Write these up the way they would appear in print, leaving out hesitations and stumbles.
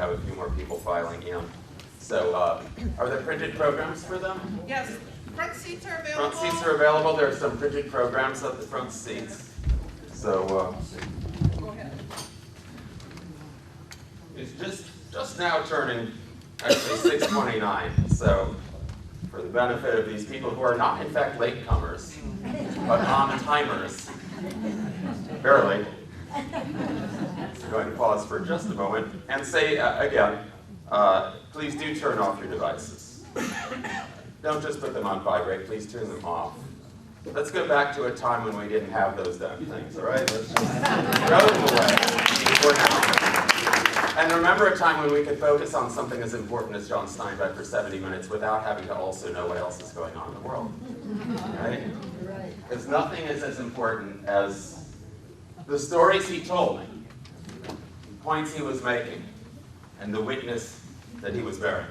have a few more people filing in. So are there printed programs for them? Yes, front seats are available. Front seats are available. There are some printed programs at the front seats. So Go ahead. it's just now turning actually 6:29. So for the benefit of these people who are not in fact latecomers, but on-timers, barely, I'm going to pause for just a moment and say again, please do turn off your devices. Don't just put them on vibrate, please turn them off. Let's go back to a time when we didn't have those damn things, all right? Let's just throw them away for now. And remember a time when we could focus on something as important as John Steinbeck for 70 minutes without having to also know what else is going on in the world, right? Because nothing is as important as the stories he told me, the points he was making, and the witness that he was bearing.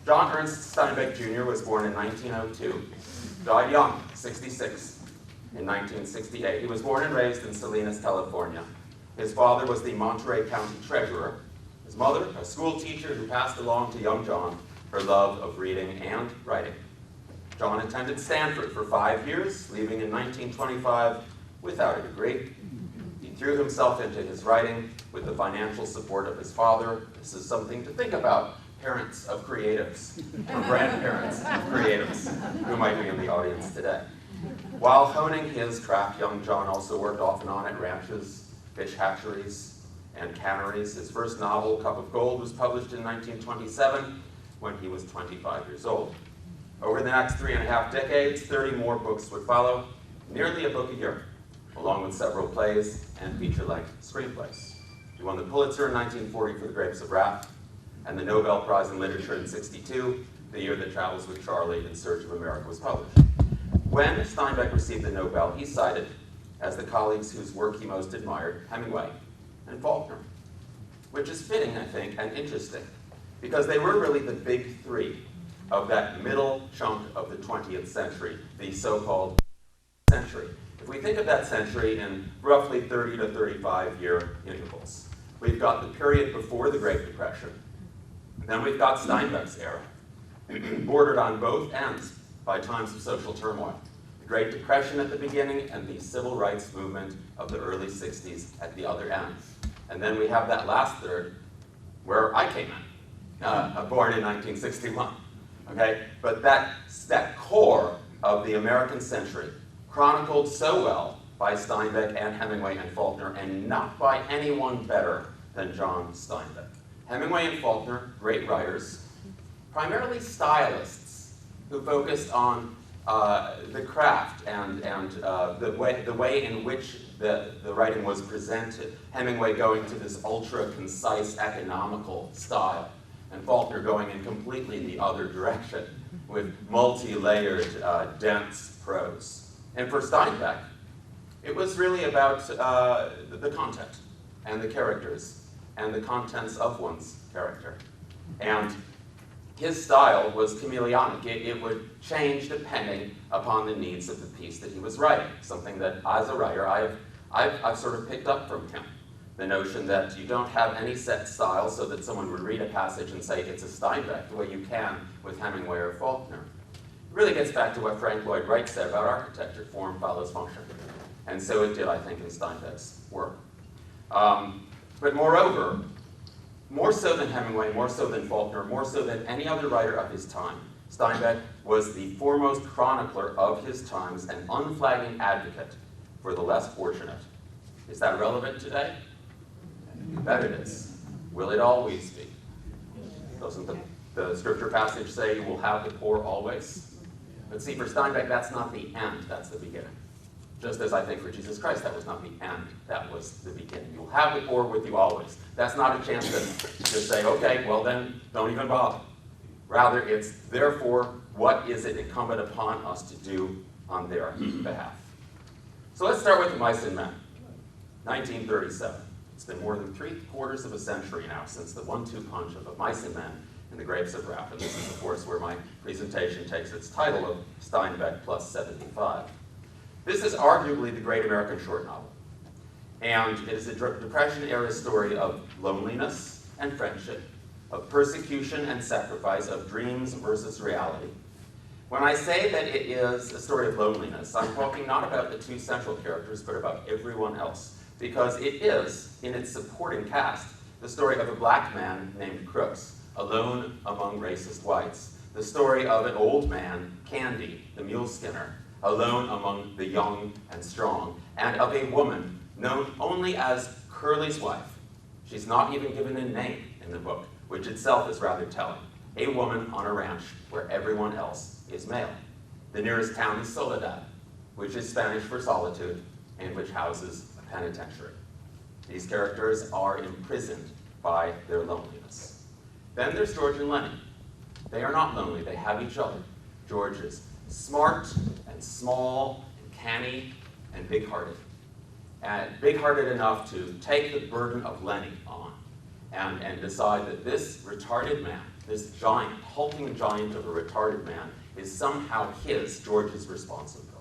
John Ernst Steinbeck Jr. was born in 1902, died young, 66, in 1968. He was born and raised in Salinas, California. His father was the Monterey County treasurer. His mother, a school teacher who passed along to young John her love of reading and writing. John attended Stanford for 5 years, leaving in 1925 without a degree. He threw himself into his writing with the financial support of his father. This is something to think about, parents of creatives, or grandparents of creatives, who might be in the audience today. While honing his craft, young John also worked off and on at ranches, fish hatcheries, and canneries. His first novel, Cup of Gold, was published in 1927 when he was 25 years old. Over the next 3.5 decades, 30 more books would follow, nearly a book a year, along with several plays and feature-length screenplays. He won the Pulitzer in 1940 for The Grapes of Wrath, and the Nobel Prize in Literature in '62, the year that Travels with Charlie in Search of America was published. When Steinbeck received the Nobel, he cited as the colleagues whose work he most admired Hemingway and Faulkner, which is fitting, I think, and interesting, because they were really the big three of that middle chunk of the 20th century, the so-called century. If we think of that century in roughly 30 to 35-year intervals, we've got the period before the Great Depression, then we've got Steinbeck's era, bordered on both ends by times of social turmoil. The Great Depression at the beginning and the civil rights movement of the early 60s at the other end. And then we have that last third where I came in, born in 1961. Okay? But that core of the American century, chronicled so well by Steinbeck and Hemingway and Faulkner, and not by anyone better than John Steinbeck. Hemingway and Faulkner, great writers, primarily stylists who focused on the craft and the way in which the writing was presented. Hemingway going to this ultra-concise economical style, and Faulkner going in completely the other direction with multi-layered, dense prose. And for Steinbeck, it was really about the content and the characters and the contents of one's character. And his style was chameleonic. It would change depending upon the needs of the piece that he was writing, something that, as a writer, I've sort of picked up from him. The notion that you don't have any set style so that someone would read a passage and say it's a Steinbeck, the way you can with Hemingway or Faulkner. It really gets back to what Frank Lloyd Wright said about architecture: form follows function. And so it did, I think, in Steinbeck's work. But moreover, more so than Hemingway, more so than Faulkner, more so than any other writer of his time, Steinbeck was the foremost chronicler of his times and unflagging advocate for the less fortunate. Is that relevant today? You bet it is. Will it always be? Doesn't the scripture passage say you will have the poor always? But see, for Steinbeck, that's not the end, that's the beginning. Just as I think for Jesus Christ, that was not the end, that was the beginning. You'll have the poor with you always. That's not a chance to just say, okay, well then, don't even bother. Rather, it's, therefore, what is it incumbent upon us to do on their behalf? So let's start with the Bison Man, 1937. It's been more than 3/4 of a century now since the 1-2 punch of the Bison Man and the Grapes of Wrath. And this is, of course, where my presentation takes its title of Steinbeck plus 75. This is arguably the great American short novel. And it is a Depression-era story of loneliness, and friendship, of persecution and sacrifice, of dreams versus reality. When I say that it is a story of loneliness, I'm talking not about the two central characters, but about everyone else, because it is, in its supporting cast, the story of a black man named Crooks, alone among racist whites, the story of an old man, Candy, the mule skinner, alone among the young and strong, and of a woman known only as Curly's wife. She's not even given a name in the book, which itself is rather telling. A woman on a ranch where everyone else is male. The nearest town is Soledad, which is Spanish for solitude, and which houses a penitentiary. These characters are imprisoned by their loneliness. Then there's George and Lenny. They are not lonely, they have each other. George is smart and small and canny and big-hearted. And big-hearted enough to take the burden of Lenny on and decide that this retarded man, this giant, hulking giant of a retarded man, is somehow George's responsibility.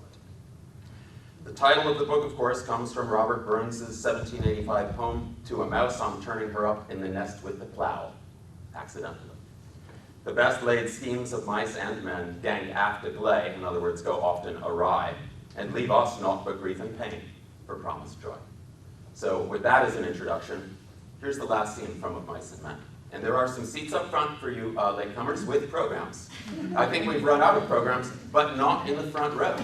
The title of the book, of course, comes from Robert Burns' 1785 poem, To a Mouse I'm Turning Her Up in the Nest with the Plow, accidentally. The best laid schemes of mice and men gang aft agley, in other words, go often awry, and leave us naught but grief and pain for promised joy. So with that as an introduction, here's the last scene from Of Mice and Men. And there are some seats up front for you latecomers with programs. I think we've run out of programs, but not in the front row.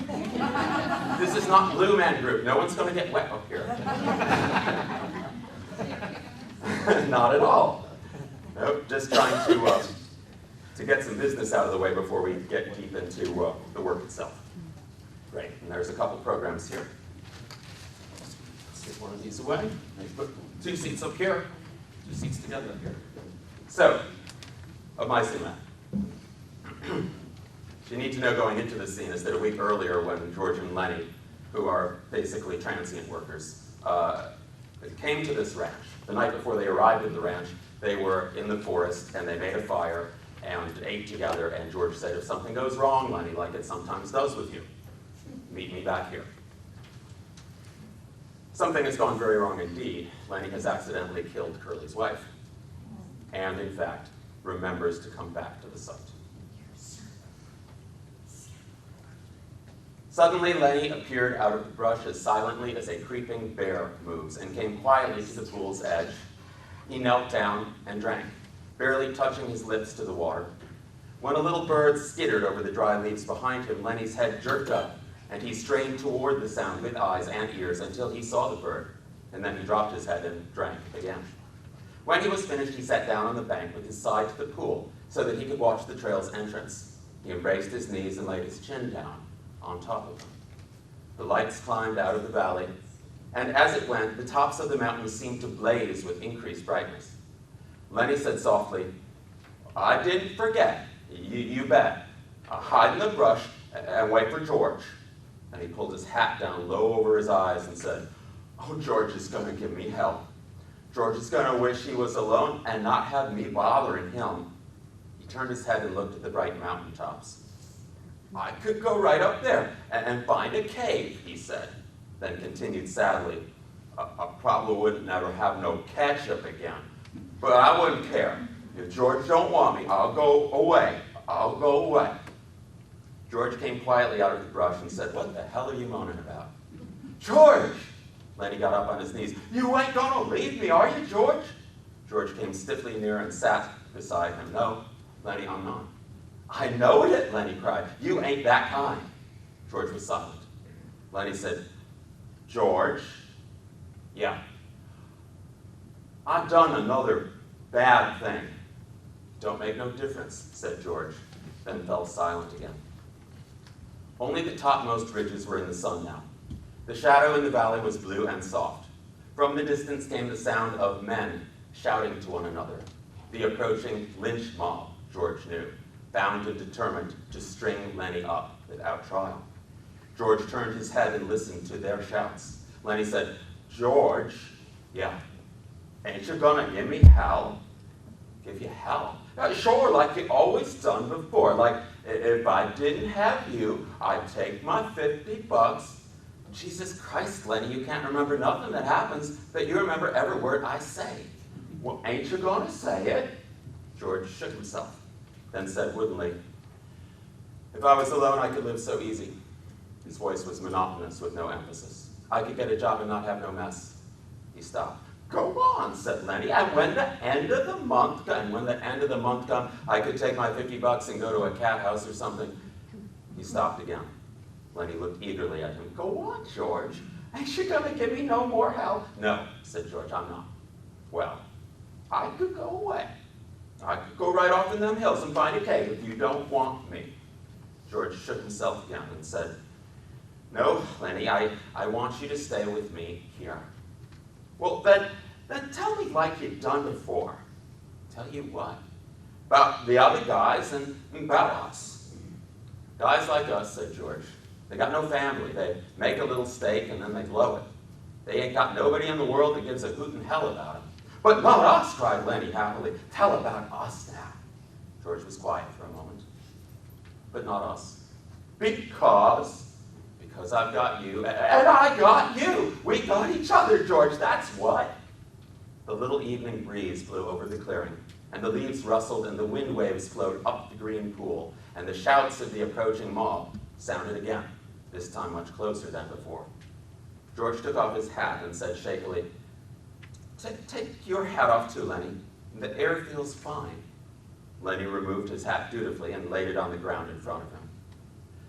This is not Blue Man Group. No one's going to get wet up here. Not at all. Nope, just trying to get some business out of the way before we get deep into the work itself. Great, and there's a couple programs here. Let's get one of these away. Put 2 seats up here, 2 seats together up here. So, Of Mice and Men. You need to know going into this scene is that a week earlier when George and Lenny, who are basically transient workers, came to this ranch. The night before they arrived at the ranch, they were in the forest and they made a fire and ate together, and George said, if something goes wrong, Lenny, like it sometimes does with you, meet me back here. Something has gone very wrong indeed. Lenny has accidentally killed Curly's wife, and in fact, remembers to come back to the site. Suddenly, Lenny appeared out of the brush as silently as a creeping bear moves, and came quietly to the pool's edge. He knelt down and drank, barely touching his lips to the water. When a little bird skittered over the dry leaves behind him, Lenny's head jerked up, and he strained toward the sound with eyes and ears until he saw the bird, and then he dropped his head and drank again. When he was finished, he sat down on the bank with his side to the pool so that he could watch the trail's entrance. He embraced his knees and laid his chin down on top of them. The lights climbed out of the valley, and as it went, the tops of the mountains seemed to blaze with increased brightness. Lenny said softly, I didn't forget, you bet. Hide in the brush and wait for George. And he pulled his hat down low over his eyes and said, oh, George is going to give me hell. George is going to wish he was alone and not have me bothering him. He turned his head and looked at the bright mountaintops. I could go right up there and find a cave, he said, then continued sadly, I probably wouldn't never have no ketchup again, but I wouldn't care. If George don't want me, I'll go away. I'll go away. George came quietly out of the brush and said, what the hell are you moaning about? George! Lenny got up on his knees. You ain't gonna leave me, are you, George? George came stiffly near and sat beside him. No, Lenny, I'm not. I know it, Lenny cried. You ain't that kind. George was silent. Lenny said, George? Yeah. I've done another bad thing. Don't make no difference, said George, then fell silent again. Only the topmost ridges were in the sun now. The shadow in the valley was blue and soft. From the distance came the sound of men shouting to one another. The approaching lynch mob, George knew, bound and determined to string Lenny up without trial. George turned his head and listened to their shouts. Lenny said, George, yeah, ain't you gonna give me hell? Give you hell? Sure, like you always done before. Like, if I didn't have you, I'd take my $50. Jesus Christ, Lenny, you can't remember nothing that happens, but you remember every word I say. Well, ain't you gonna say it? George shook himself, then said woodenly, if I was alone, I could live so easy. His voice was monotonous with no emphasis. I could get a job and not have no mess. He stopped. Go on, said Lenny, and when the end of the month come, I could take my $50 and go to a cat house or something. He stopped again. Lenny looked eagerly at him. Go on, George. Ain't you gonna give me no more help? No, said George, I'm not. Well, I could go away. I could go right off in them hills and find a cave if you don't want me. George shook himself again and said, no, Lenny, I want you to stay with me here. Well, then tell me like you've done before. Tell you what? About the other guys and about us. Guys like us, said George. They got no family. They make a little steak and then they blow it. They ain't got nobody in the world that gives a hoot in hell about them. But not us, cried Lenny happily. Tell about us now. George was quiet for a moment. But not us. Because I've got you, and I got you. We got each other, George, that's what. The little evening breeze blew over the clearing, and the leaves rustled and the wind waves flowed up the green pool, and the shouts of the approaching mob sounded again, this time much closer than before. George took off his hat and said shakily, take your hat off too, Lenny. The air feels fine. Lenny removed his hat dutifully and laid it on the ground in front of him.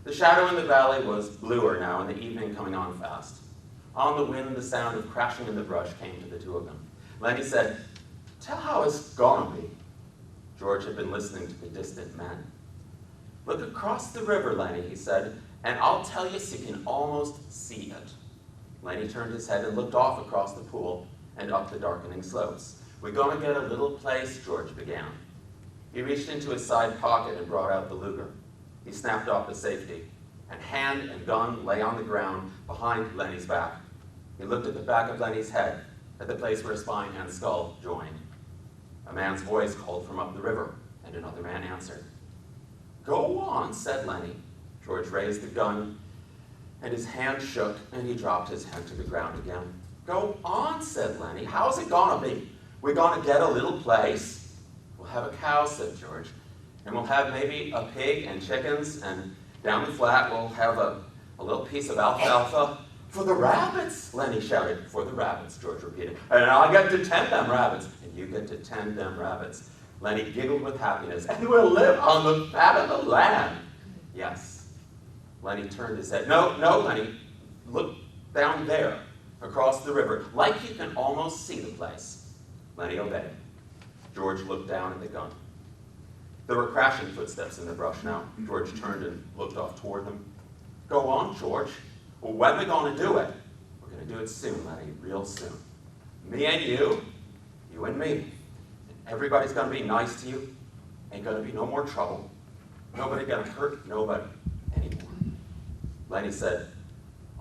The shadow in the valley was bluer now, and the evening coming on fast. On the wind, the sound of crashing in the brush came to the two of them. Lenny said, tell how it's gonna be. George had been listening to the distant men. Look across the river, Lenny, he said, and I'll tell you so you can almost see it. Lenny turned his head and looked off across the pool and up the darkening slopes. We're gonna get a little place, George began. He reached into his side pocket and brought out the Luger. He snapped off the safety, and hand and gun lay on the ground behind Lenny's back. He looked at the back of Lenny's head, at the place where spine and skull joined. A man's voice called from up the river, and another man answered. Go on, said Lenny. George raised the gun, and his hand shook, and he dropped his head to the ground again. Go on, said Lenny. How's it gonna be? We're gonna get a little place? We'll have a cow, said George. And we'll have maybe a pig and chickens, and down the flat we'll have a little piece of alfalfa. For the rabbits, Lenny shouted. For the rabbits, George repeated. And I get to tend them rabbits. And you get to tend them rabbits. Lenny giggled with happiness. And we'll live on the fat of the land. Yes. Lenny turned his head. No, Lenny. Look down there, across the river, like you can almost see the place. Lenny obeyed. George looked down at the gun. There were crashing footsteps in the brush now. George turned and looked off toward them. Go on, George. Well, when are we going to do it? We're going to do it soon, Lenny, real soon. Me and you and me. Everybody's going to be nice to you. Ain't going to be no more trouble. Nobody going to hurt nobody anymore. Lenny said,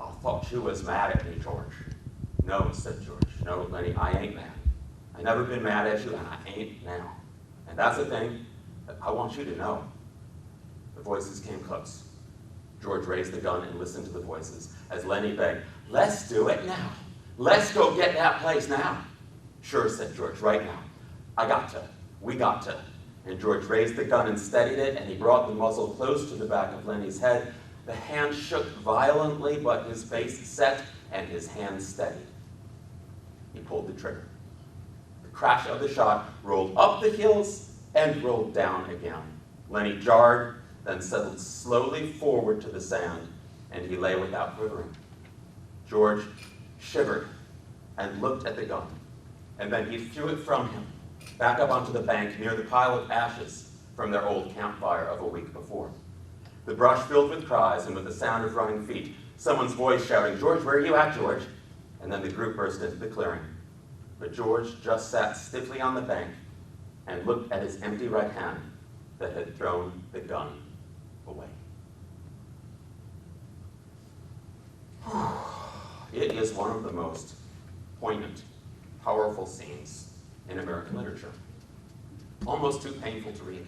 I thought you was mad at me, George. No, said George. No, Lenny, I ain't mad. I never been mad at you, and I ain't now. And that's the thing that I want you to know. The voices came close. George raised the gun and listened to the voices as Lenny begged, let's do it now. Let's go get that place now. Sure, said George, right now. I got to. We got to. And George raised the gun and steadied it, and he brought the muzzle close to the back of Lenny's head. The hand shook violently, but his face set and his hand steadied. He pulled the trigger. The crash of the shot rolled up the hills and rolled down again. Lenny jarred, then settled slowly forward to the sand, and he lay without quivering. George shivered and looked at the gun, and then he threw it from him, back up onto the bank near the pile of ashes from their old campfire of a week before. The brush filled with cries and with the sound of running feet, someone's voice shouting, George, where are you at, George? And then the group burst into the clearing. But George just sat stiffly on the bank and looked at his empty right hand that had thrown the gun away. It is one of the most poignant, powerful scenes in American literature. Almost too painful to read.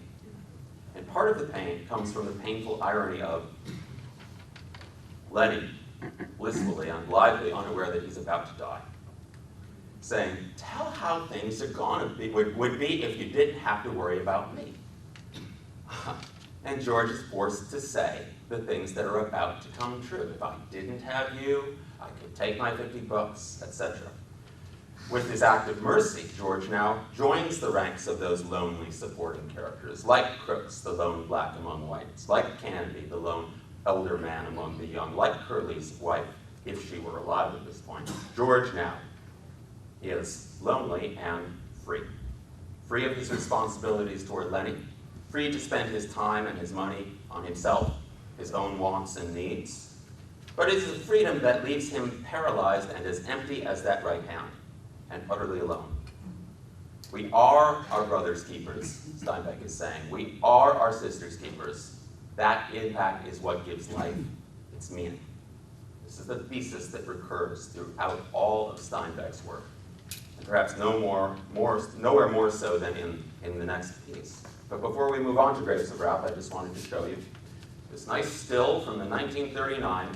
And part of the pain comes from the painful irony of Lenny, blissfully and blithely unaware that he's about to die. saying, "Tell how things are gonna be, would be if you didn't have to worry about me." And George is forced to say the things that are about to come true. If I didn't have you, I could take my 50 bucks, etc. With his act of mercy, George now joins the ranks of those lonely supporting characters, like Crooks, the lone black among whites, like Canby, the lone elder man among the young, like Curly's wife, if she were alive at this point. George now is lonely and free. Free of his responsibilities toward Lenny, free to spend his time and his money on himself, his own wants and needs. But it is a freedom that leaves him paralyzed and as empty as that right hand, and utterly alone. We are our brother's keepers, Steinbeck is saying. We are our sister's keepers. That, in fact, is what gives life its meaning. This is the thesis that recurs throughout all of Steinbeck's work, and perhaps nowhere more so than in the next piece. But before we move on to Grapes of Wrath, I just wanted to show you this nice still from the 1939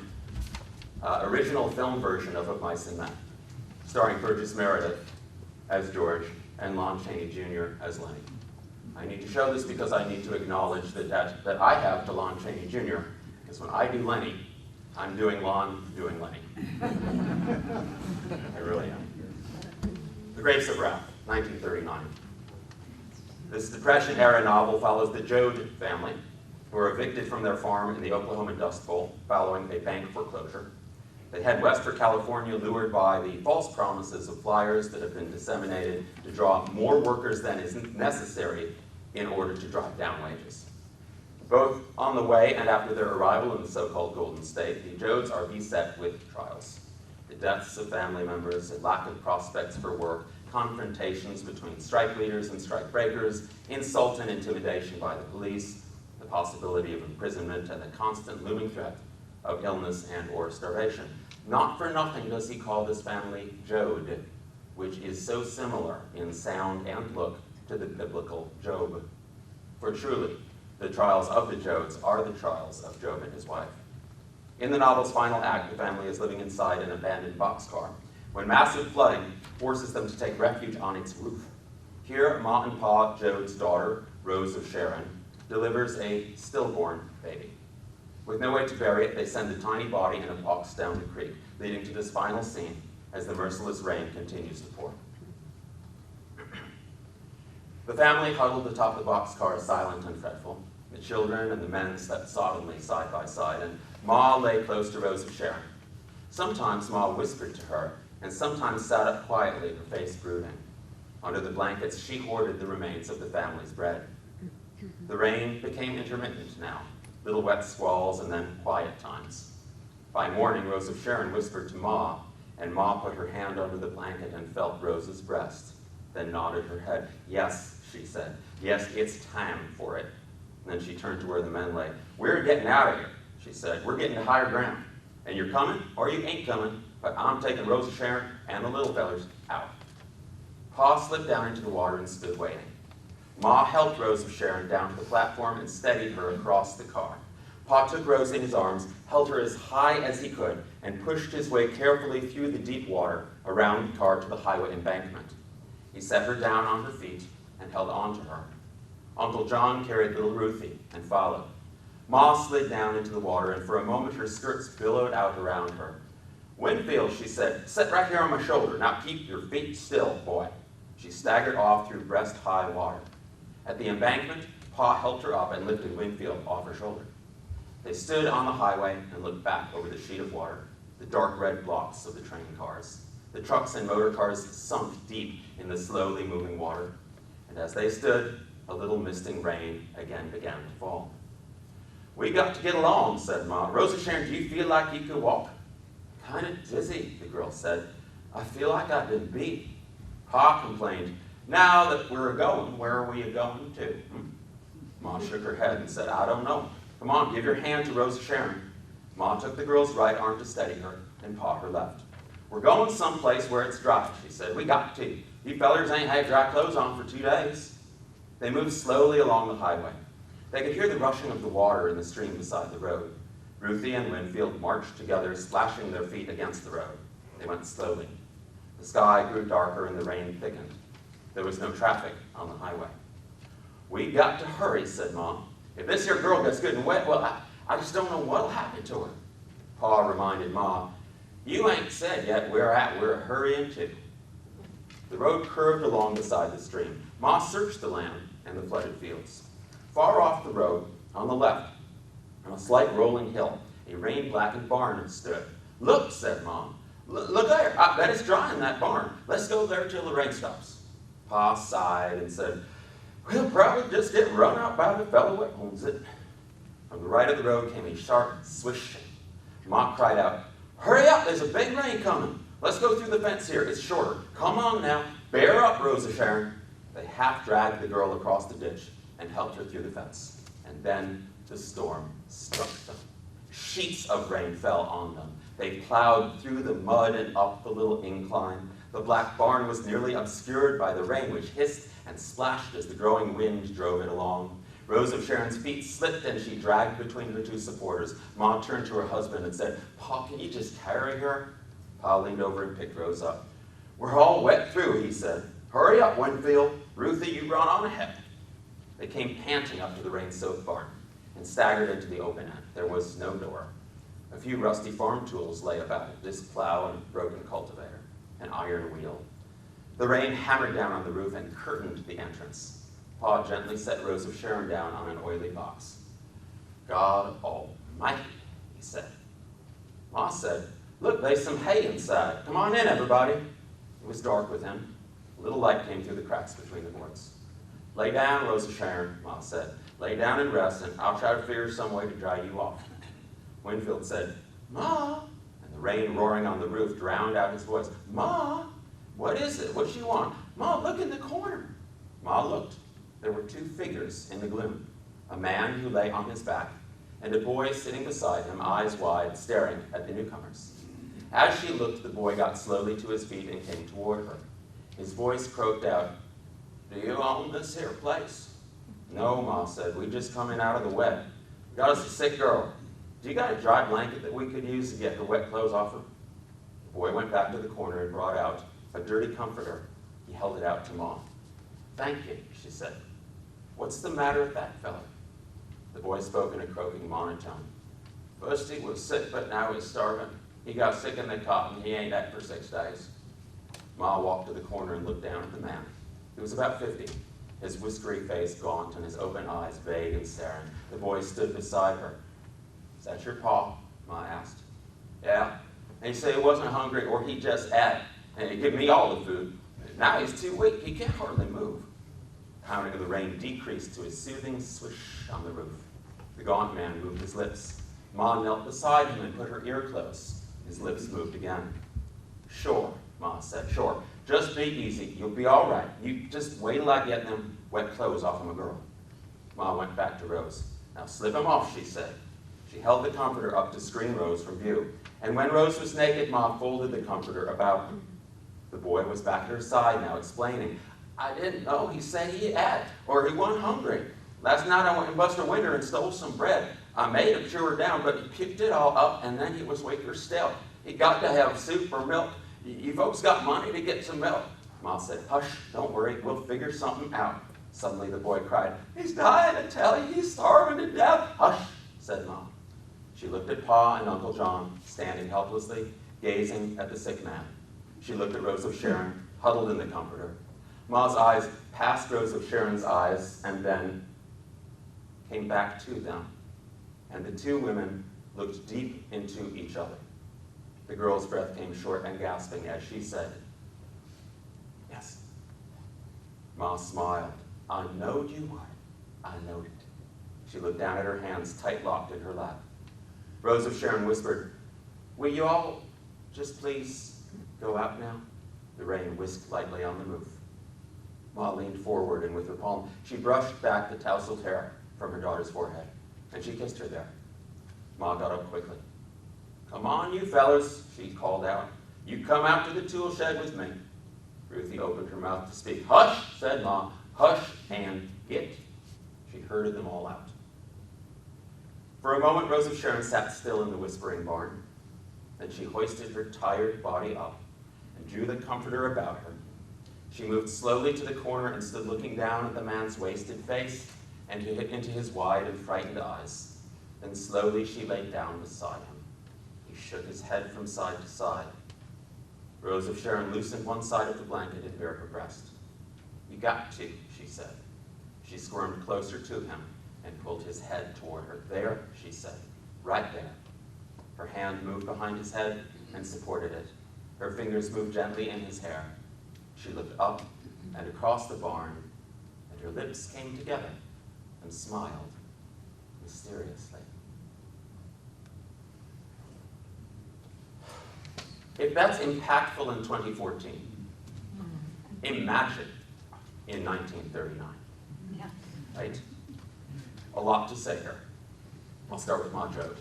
original film version of Bison Man, starring Burgess Meredith as George and Lon Chaney Jr. as Lenny. I need to show this because I need to acknowledge that I have to Lon Chaney Jr., because when I do Lenny, I'm doing Lon doing Lenny. I really am. The Grapes of Wrath, 1939. This Depression-era novel follows the Joad family, who are evicted from their farm in the Oklahoma Dust Bowl following a bank foreclosure. They head west for California, lured by the false promises of flyers that have been disseminated to draw more workers than is necessary in order to drive down wages. Both on the way and after their arrival in the so-called Golden State, the Joads are beset with trials. The deaths of family members, a lack of prospects for work, confrontations between strike leaders and strike breakers, insult and intimidation by the police, the possibility of imprisonment, and the constant looming threat of illness and or starvation. Not for nothing does he call this family Joad, which is so similar in sound and look to the biblical Job. For truly, the trials of the Joads are the trials of Job and his wife. In the novel's final act, the family is living inside an abandoned boxcar when massive flooding forces them to take refuge on its roof. Here, Ma and Pa Joad's daughter, Rose of Sharon, delivers a stillborn baby. With no way to bury it, they send the tiny body in a box down the creek, leading to this final scene as the merciless rain continues to pour. The family huddled atop the boxcar, silent and fretful. The children and the men slept solemnly side by side, and Ma lay close to Rose of Sharon. Sometimes Ma whispered to her, and sometimes sat up quietly, her face brooding. Under the blankets, she hoarded the remains of the family's bread. The rain became intermittent now, little wet squalls and then quiet times. By morning, Rose of Sharon whispered to Ma, and Ma put her hand under the blanket and felt Rose's breast, then nodded her head. "Yes," she said. "Yes, it's time for it." And then she turned to where the men lay. "We're getting out of here," she said. "We're getting to higher ground. And you're coming or you ain't coming, but I'm taking Rose of Sharon and the little fellers out." Pa slipped down into the water and stood waiting. Ma helped Rose of Sharon down to the platform and steadied her across the car. Pa took Rose in his arms, held her as high as he could, and pushed his way carefully through the deep water around the car to the highway embankment. He set her down on her feet and held on to her. Uncle John carried little Ruthie and followed. Ma slid down into the water, and for a moment her skirts billowed out around her. "Winfield," she said, "sit right here on my shoulder. Now keep your feet still, boy." She staggered off through breast-high water. At the embankment, Pa helped her up and lifted Winfield off her shoulder. They stood on the highway and looked back over the sheet of water, the dark red blocks of the train cars. The trucks and motor cars sunk deep in the slowly moving water. And as they stood, a little misting rain again began to fall. "We got to get along," said Ma. "Rose of Sharon, do you feel like you could walk?" "Kind of dizzy," the girl said. "I feel like I've been beat." Pa complained, "Now that we're going, where are we going to?" Ma shook her head and said, "I don't know. Come on, give your hand to Rose of Sharon." Ma took the girl's right arm to steady her, and Pa her left. "We're going someplace where it's dry," she said. "We got to. You fellers ain't had dry clothes on for 2 days." They moved slowly along the highway. They could hear the rushing of the water in the stream beside the road. Ruthie and Winfield marched together, splashing their feet against the road. They went slowly. The sky grew darker and the rain thickened. There was no traffic on the highway. "We got to hurry," said Mom. "If this here girl gets good and wet, well, I just don't know what'll happen to her." Pa reminded Ma, "You ain't said yet where we're hurrying to." The road curved along beside the stream. Ma searched the land and the flooded fields. Far off the road, on the left, on a slight rolling hill, a rain-blackened barn stood. "Look," said Mom. "Look there. I bet it's dry in that barn. Let's go there till the rain stops." Pa sighed and said, "We'll probably just get run out by the fellow that owns it." From the right of the road came a sharp swish. Ma cried out, "Hurry up, there's a big rain coming. Let's go through the fence here, it's shorter. Come on now, bear up, Rosa Sharon." They half-dragged the girl across the ditch and helped her through the fence. And then the storm struck them. Sheets of rain fell on them. They plowed through the mud and up the little incline. The black barn was nearly obscured by the rain, which hissed and splashed as the growing wind drove it along. Rose of Sharon's feet slipped and she dragged between the two supporters. Ma turned to her husband and said, "Pa, can you just carry her?" Pa leaned over and picked Rose up. "We're all wet through," he said. "Hurry up, Winfield. Ruthie, you run on ahead." They came panting up to the rain-soaked barn and staggered into the open end. There was no door. A few rusty farm tools lay about it, this plow and a broken cultivator, an iron wheel. The rain hammered down on the roof and curtained the entrance. Pa gently set Rose of Sharon down on an oily box. "God Almighty," he said. Ma said, "Look, there's some hay inside. Come on in, everybody." It was dark within. A little light came through the cracks between the boards. "Lay down, Rose of Sharon," Ma said. "Lay down and rest, and I'll try to figure some way to dry you off." Winfield said, "Ma," and the rain roaring on the roof drowned out his voice. "Ma, what is it? What do you want? Ma, look in the corner." Ma looked. There were two figures in the gloom, a man who lay on his back, and a boy sitting beside him, eyes wide, staring at the newcomers. As she looked, the boy got slowly to his feet and came toward her. His voice croaked out, "Do you own this here place?" "No," Ma said. "We just come in out of the wet. Got us a sick girl. Do you got a dry blanket that we could use to get her wet clothes off her?" The boy went back to the corner and brought out a dirty comforter. He held it out to Ma. "Thank you," she said. "What's the matter with that fellow?" The boy spoke in a croaking monotone. "First he was sick, but now he's starving. He got sick in the cot and he ain't ate for 6 days." Ma walked to the corner and looked down at the man. He was about 50, his whiskery face gaunt and his open eyes vague and staring. The boy stood beside her. "Is that your pa?" Ma asked. "Yeah. And he said he wasn't hungry or he just ate, and he'd give me all the food. Now he's too weak, he can't hardly move." The pounding of the rain decreased to a soothing swish on the roof. The gaunt man moved his lips. Ma knelt beside him and put her ear close. His lips moved again. "Sure," Ma said, "sure. Just be easy. You'll be all right. You just wait till I get them wet clothes off of my girl." Ma went back to Rose. "Now slip him off," she said. She held the comforter up to screen Rose from view. And when Rose was naked, Ma folded the comforter about him. The boy was back at her side now, explaining, "I didn't know. He said he ate, or he wasn't hungry. Last night I went in Buster Winter and stole some bread. I made him chew her down, but he picked it all up, and then he was weaker still. He got to have soup or milk. You folks got money to get some milk?" Ma said, "Hush, don't worry, we'll figure something out." Suddenly the boy cried, "He's dying, I tell you, he's starving to death." "Hush," said Ma. She looked at Pa and Uncle John, standing helplessly, gazing at the sick man. She looked at Rose of Sharon, huddled in the comforter. Ma's eyes passed Rose of Sharon's eyes and then came back to them. And the two women looked deep into each other. The girl's breath came short and gasping as she said, "Yes." Ma smiled. "I knowed you would. I knowed it." She looked down at her hands tight-locked in her lap. Rose of Sharon whispered, "Will you all just please go out now?" The rain whisked lightly on the roof. Ma leaned forward, and with her palm, she brushed back the tousled hair from her daughter's forehead, and she kissed her there. Ma got up quickly. "Come on, you fellas," she called out. "You come out to the tool shed with me." Ruthie opened her mouth to speak. "Hush," said Ma. "Hush and get." She herded them all out. For a moment, Rose of Sharon sat still in the whispering barn. Then she hoisted her tired body up and drew the comforter about her. She moved slowly to the corner and stood looking down at the man's wasted face and into his wide and frightened eyes. Then slowly she lay down beside him. He shook his head from side to side. Rose of Sharon loosened one side of the blanket and bared her breast. "You got to," she said. She squirmed closer to him and pulled his head toward her. "There," she said, "right there." Her hand moved behind his head and supported it. Her fingers moved gently in his hair. She looked up and across the barn, and her lips came together and smiled mysteriously. If that's impactful in 2014, imagine in 1939, right? A lot to say here. I'll start with Tom Joad.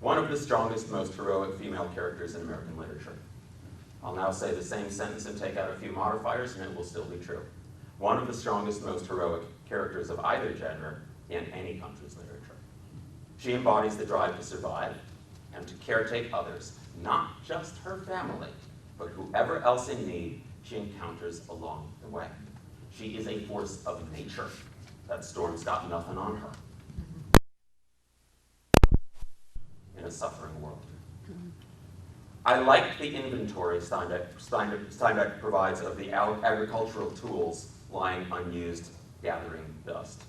One of the strongest, most heroic female characters in American literature. I'll now say the same sentence and take out a few modifiers, and it will still be true. One of the strongest, most heroic characters of either gender in any country's literature. She embodies the drive to survive and to caretake others, not just her family, but whoever else in need she encounters along the way. She is a force of nature. That storm's got nothing on her. In a suffering world. I like the inventory Steinbeck provides of the agricultural tools lying unused, gathering dust.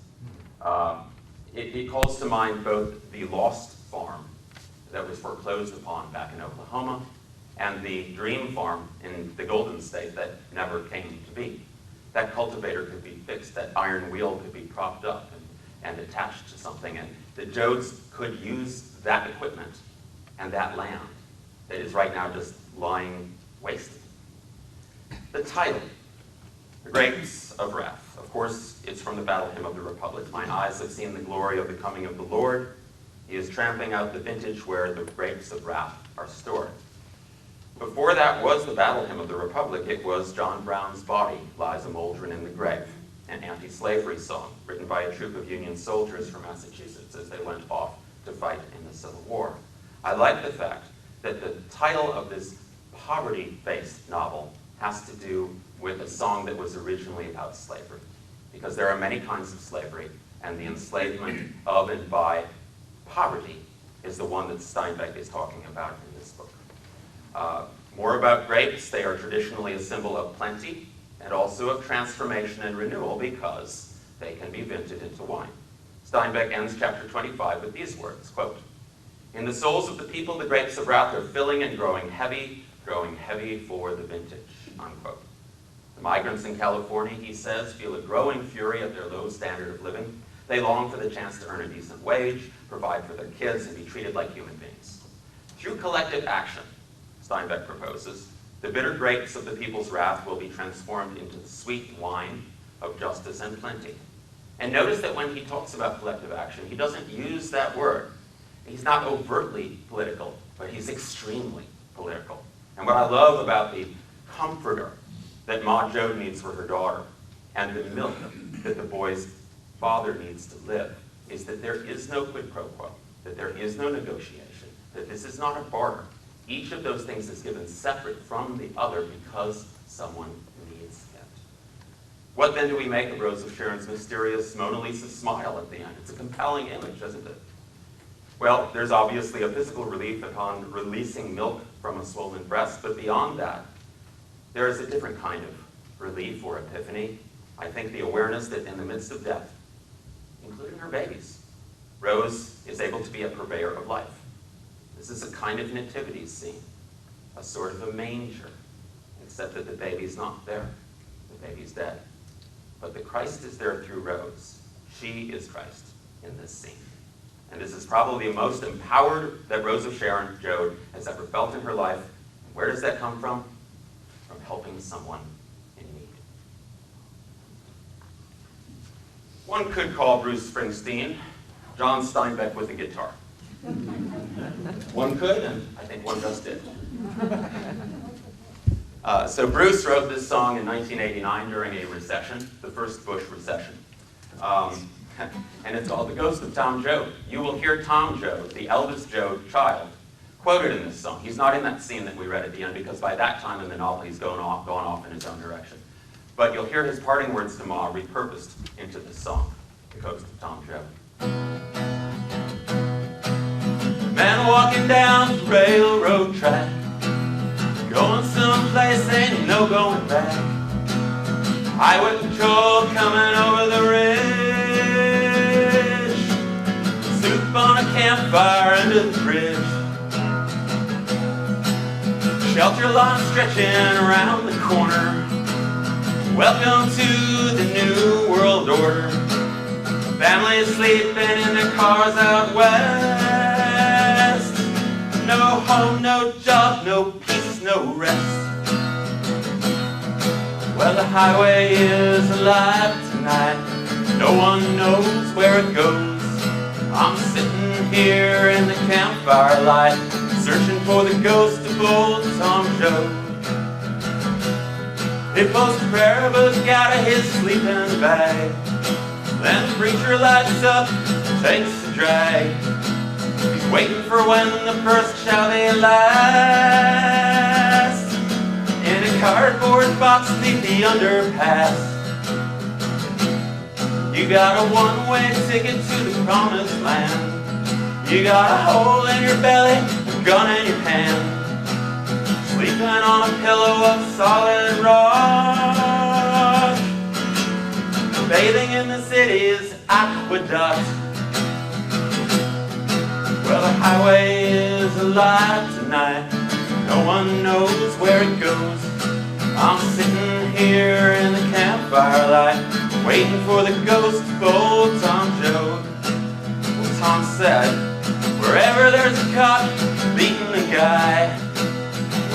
It calls to mind both the lost farm that was foreclosed upon back in Oklahoma and the dream farm in the Golden State that never came to be. That cultivator could be fixed, that iron wheel could be propped up and attached to something, and the Joads could use that equipment and that land that is right now just lying wasted. The title, The Grapes of Wrath. Of course, it's from the Battle Hymn of the Republic. "Mine eyes have seen the glory of the coming of the Lord. He is tramping out the vintage where the grapes of wrath are stored." Before that was the Battle Hymn of the Republic. It was John Brown's Body Lies a Mouldering in the Grave, an anti-slavery song written by a troop of Union soldiers from Massachusetts as they went off to fight in the Civil War. I like the fact that the title of this poverty-based novel has to do with a song that was originally about slavery, because there are many kinds of slavery, and the enslavement of and by poverty is the one that Steinbeck is talking about in this book. More about grapes. They are traditionally a symbol of plenty and also of transformation and renewal because they can be vinted into wine. Steinbeck ends chapter 25 with these words, quote, "In the souls of the people, the grapes of wrath are filling and growing heavy for the vintage," unquote. The migrants in California, he says, feel a growing fury at their low standard of living. They long for the chance to earn a decent wage, provide for their kids, and be treated like human beings. Through collective action, Steinbeck proposes, the bitter grapes of the people's wrath will be transformed into the sweet wine of justice and plenty. And notice that when he talks about collective action, he doesn't use that word. He's not overtly political, but he's extremely political. And what I love about the comforter that Tom Joad needs for her daughter and the milk that the boy's father needs to live is that there is no quid pro quo, that there is no negotiation, that this is not a barter. Each of those things is given separate from the other because someone needs it. What then do we make of Rose of Sharon's mysterious Mona Lisa smile at the end? It's a compelling image, isn't it? Well, there's obviously a physical relief upon releasing milk from a swollen breast, but beyond that, there is a different kind of relief or epiphany. I think the awareness that in the midst of death, including her babies, Rose is able to be a purveyor of life. This is a kind of nativity scene, a sort of a manger, except that the baby's not there. The baby's dead. But the Christ is there through Rose. She is Christ in this scene. And this is probably the most empowered that Rose of Sharon Joad has ever felt in her life. And where does that come from? From helping someone in need. One could call Bruce Springsteen John Steinbeck with a guitar. One could, and I think one just did. So Bruce wrote this song in 1989 during a recession, the first Bush recession. And it's called The Ghost of Tom Joad. You will hear Tom Joad, the eldest Joad child, quoted in this song. He's not in that scene that we read at the end because by that time in the novel he's gone off in his own direction. But you'll hear his parting words to Ma repurposed into this song, The Ghost of Tom Joad. Man walking down the railroad track, going someplace ain't no going back. Highway patrol coming over the ridge, soup on a campfire under the bridge, shelter line stretching around the corner. Welcome to the New World Order. Families sleeping in their cars out west. No home, no job, no peace, no rest. Well, the highway is alive tonight. No one knows where it goes. I'm sitting here in the campfire light, searching for the ghost of old Tom Joad. He pulls the prayer book out of his sleeping bag. Then the preacher lights up, takes a drag. He's waiting for when the first shall be last. In a cardboard box beneath the underpass. You got a one-way ticket to the promised land. You got a hole in your belly, a gun in your hand. Sleeping on a pillow of solid rock. Bathing in the city's aqueduct. Well, the highway is alive tonight. No one knows where it goes. I'm sitting here in the campfire light, waiting for the ghost of old Tom Joad. Well, Tom said, wherever there's a cop beating a guy,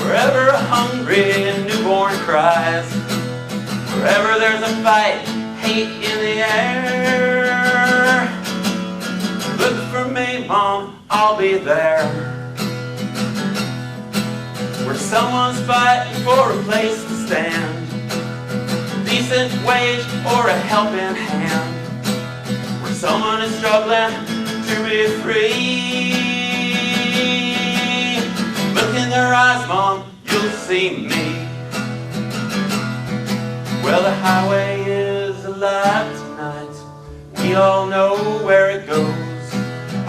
wherever a hungry newborn cries, wherever there's a fight, hate in the air, look for me, Mom, I'll be there. Where someone's fighting for a place to stand, decent wage or a helping hand, where someone is struggling to be free. Look in their eyes, Mom, you'll see me. Well, the highway is alive tonight. We all know where it goes.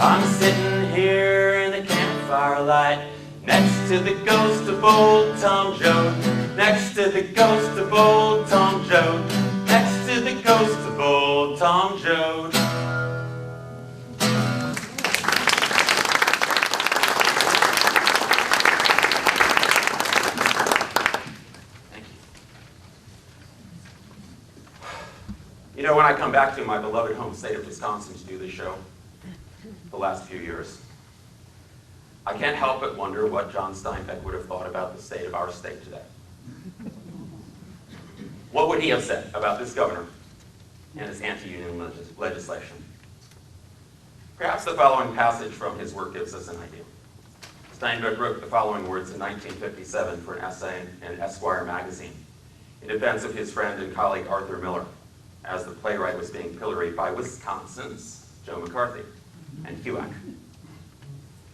I'm sitting here in the campfire light, next to the ghost of old Tom Joad. Next to the ghost of old Tom Joad. Next to the ghost of old Tom Joad. Thank you. You know, when I come back to my beloved home state of Wisconsin to do this show, the last few years, I can't help but wonder what John Steinbeck would have thought about the state of our state today. What would he have said about this governor and his anti-union legislation? Perhaps the following passage from his work gives us an idea. Steinbeck wrote the following words in 1957 for an essay in Esquire magazine in defense of his friend and colleague Arthur Miller, as the playwright was being pilloried by Wisconsin's Joe McCarthy and HUAC.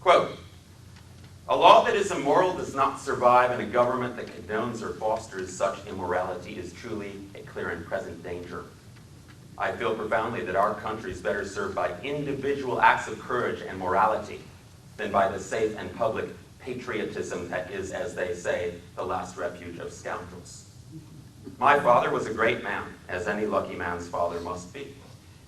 Quote, "A law that is immoral does not survive, and a government that condones or fosters such immorality is truly a clear and present danger. I feel profoundly that our country is better served by individual acts of courage and morality than by the safe and public patriotism that is, as they say, the last refuge of scoundrels. My father was a great man, as any lucky man's father must be.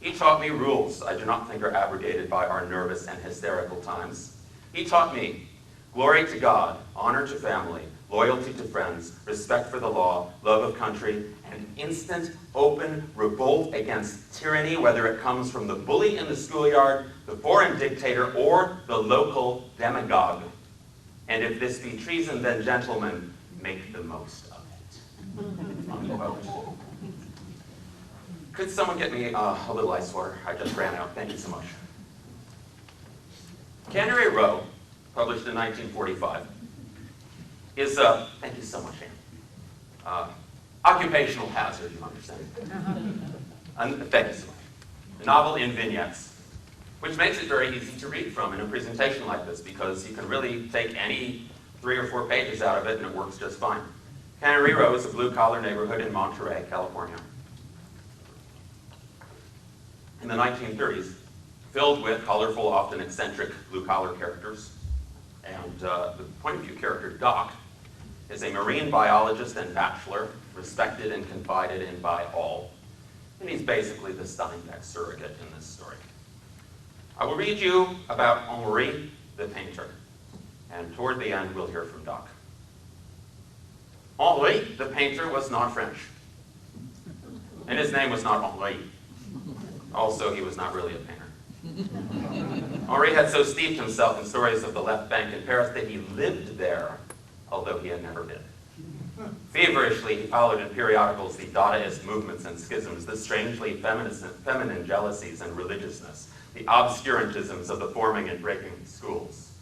He taught me rules I do not think are abrogated by our nervous and hysterical times. He taught me glory to God, honor to family, loyalty to friends, respect for the law, love of country, and instant, open revolt against tyranny, whether it comes from the bully in the schoolyard, the foreign dictator, or the local demagogue. And if this be treason, then gentlemen, make the most of it." Unquote. Could someone get me a little ice water? I just ran out. Thank you so much. Cannery Row, published in 1945, is thank you so much, Anne. Occupational hazard, you understand. Thank you so much. A novel in vignettes. which makes it very easy to read from in a presentation like this, because you can really take any 3 or 4 pages out of it and it works just fine. Cannery Row is a blue-collar neighborhood in Monterey, California, in the 1930s, filled with colorful, often eccentric blue-collar characters. And the point of view character, Doc, is a marine biologist and bachelor, respected and confided in by all. And he's basically the Steinbeck surrogate in this story. I will read you about Omri, the painter. And toward the end, we'll hear from Doc. Henri, the painter, was not French. And his name was not Henri. Also, he was not really a painter. Henri had so steeped himself in stories of the left bank in Paris that he lived there, although he had never been. Feverishly, he followed in periodicals the Dadaist movements and schisms, the strangely feminine jealousies and religiousness, the obscurantisms of the forming and breaking schools.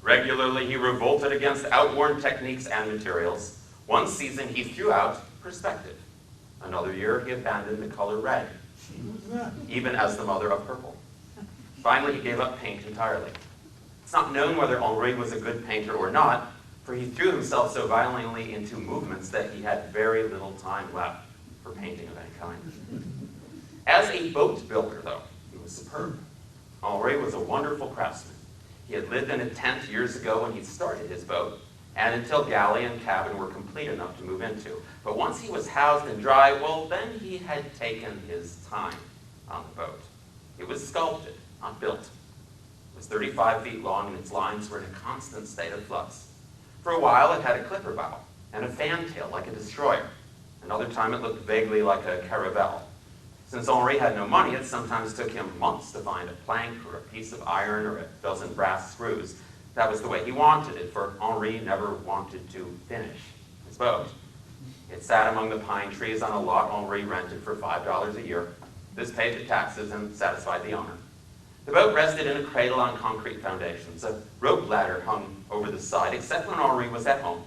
Regularly, he revolted against outworn techniques and materials. One season, he threw out perspective. Another year, he abandoned the color red, even as the mother of purple. Finally, he gave up paint entirely. It's not known whether Henri was a good painter or not, for he threw himself so violently into movements that he had very little time left for painting of any kind. As a boat builder, though, he was superb. Henri was a wonderful craftsman. He had lived in a tent years ago when he started his boat, and until galley and cabin were complete enough to move into. But once he was housed and dry, well, then he had taken his time on the boat. It was sculpted, not built. It was 35 feet long, and its lines were in a constant state of flux. For a while, it had a clipper bow and a fantail like a destroyer. Another time, it looked vaguely like a caravel. Since Henri had no money, it sometimes took him months to find a plank or a piece of iron or a dozen brass screws. That was the way he wanted it, for Henri never wanted to finish his boat. It sat among the pine trees on a lot Henri rented for $5 a year. This paid the taxes and satisfied the owner. The boat rested in a cradle on concrete foundations. A rope ladder hung over the side, except when Henri was at home.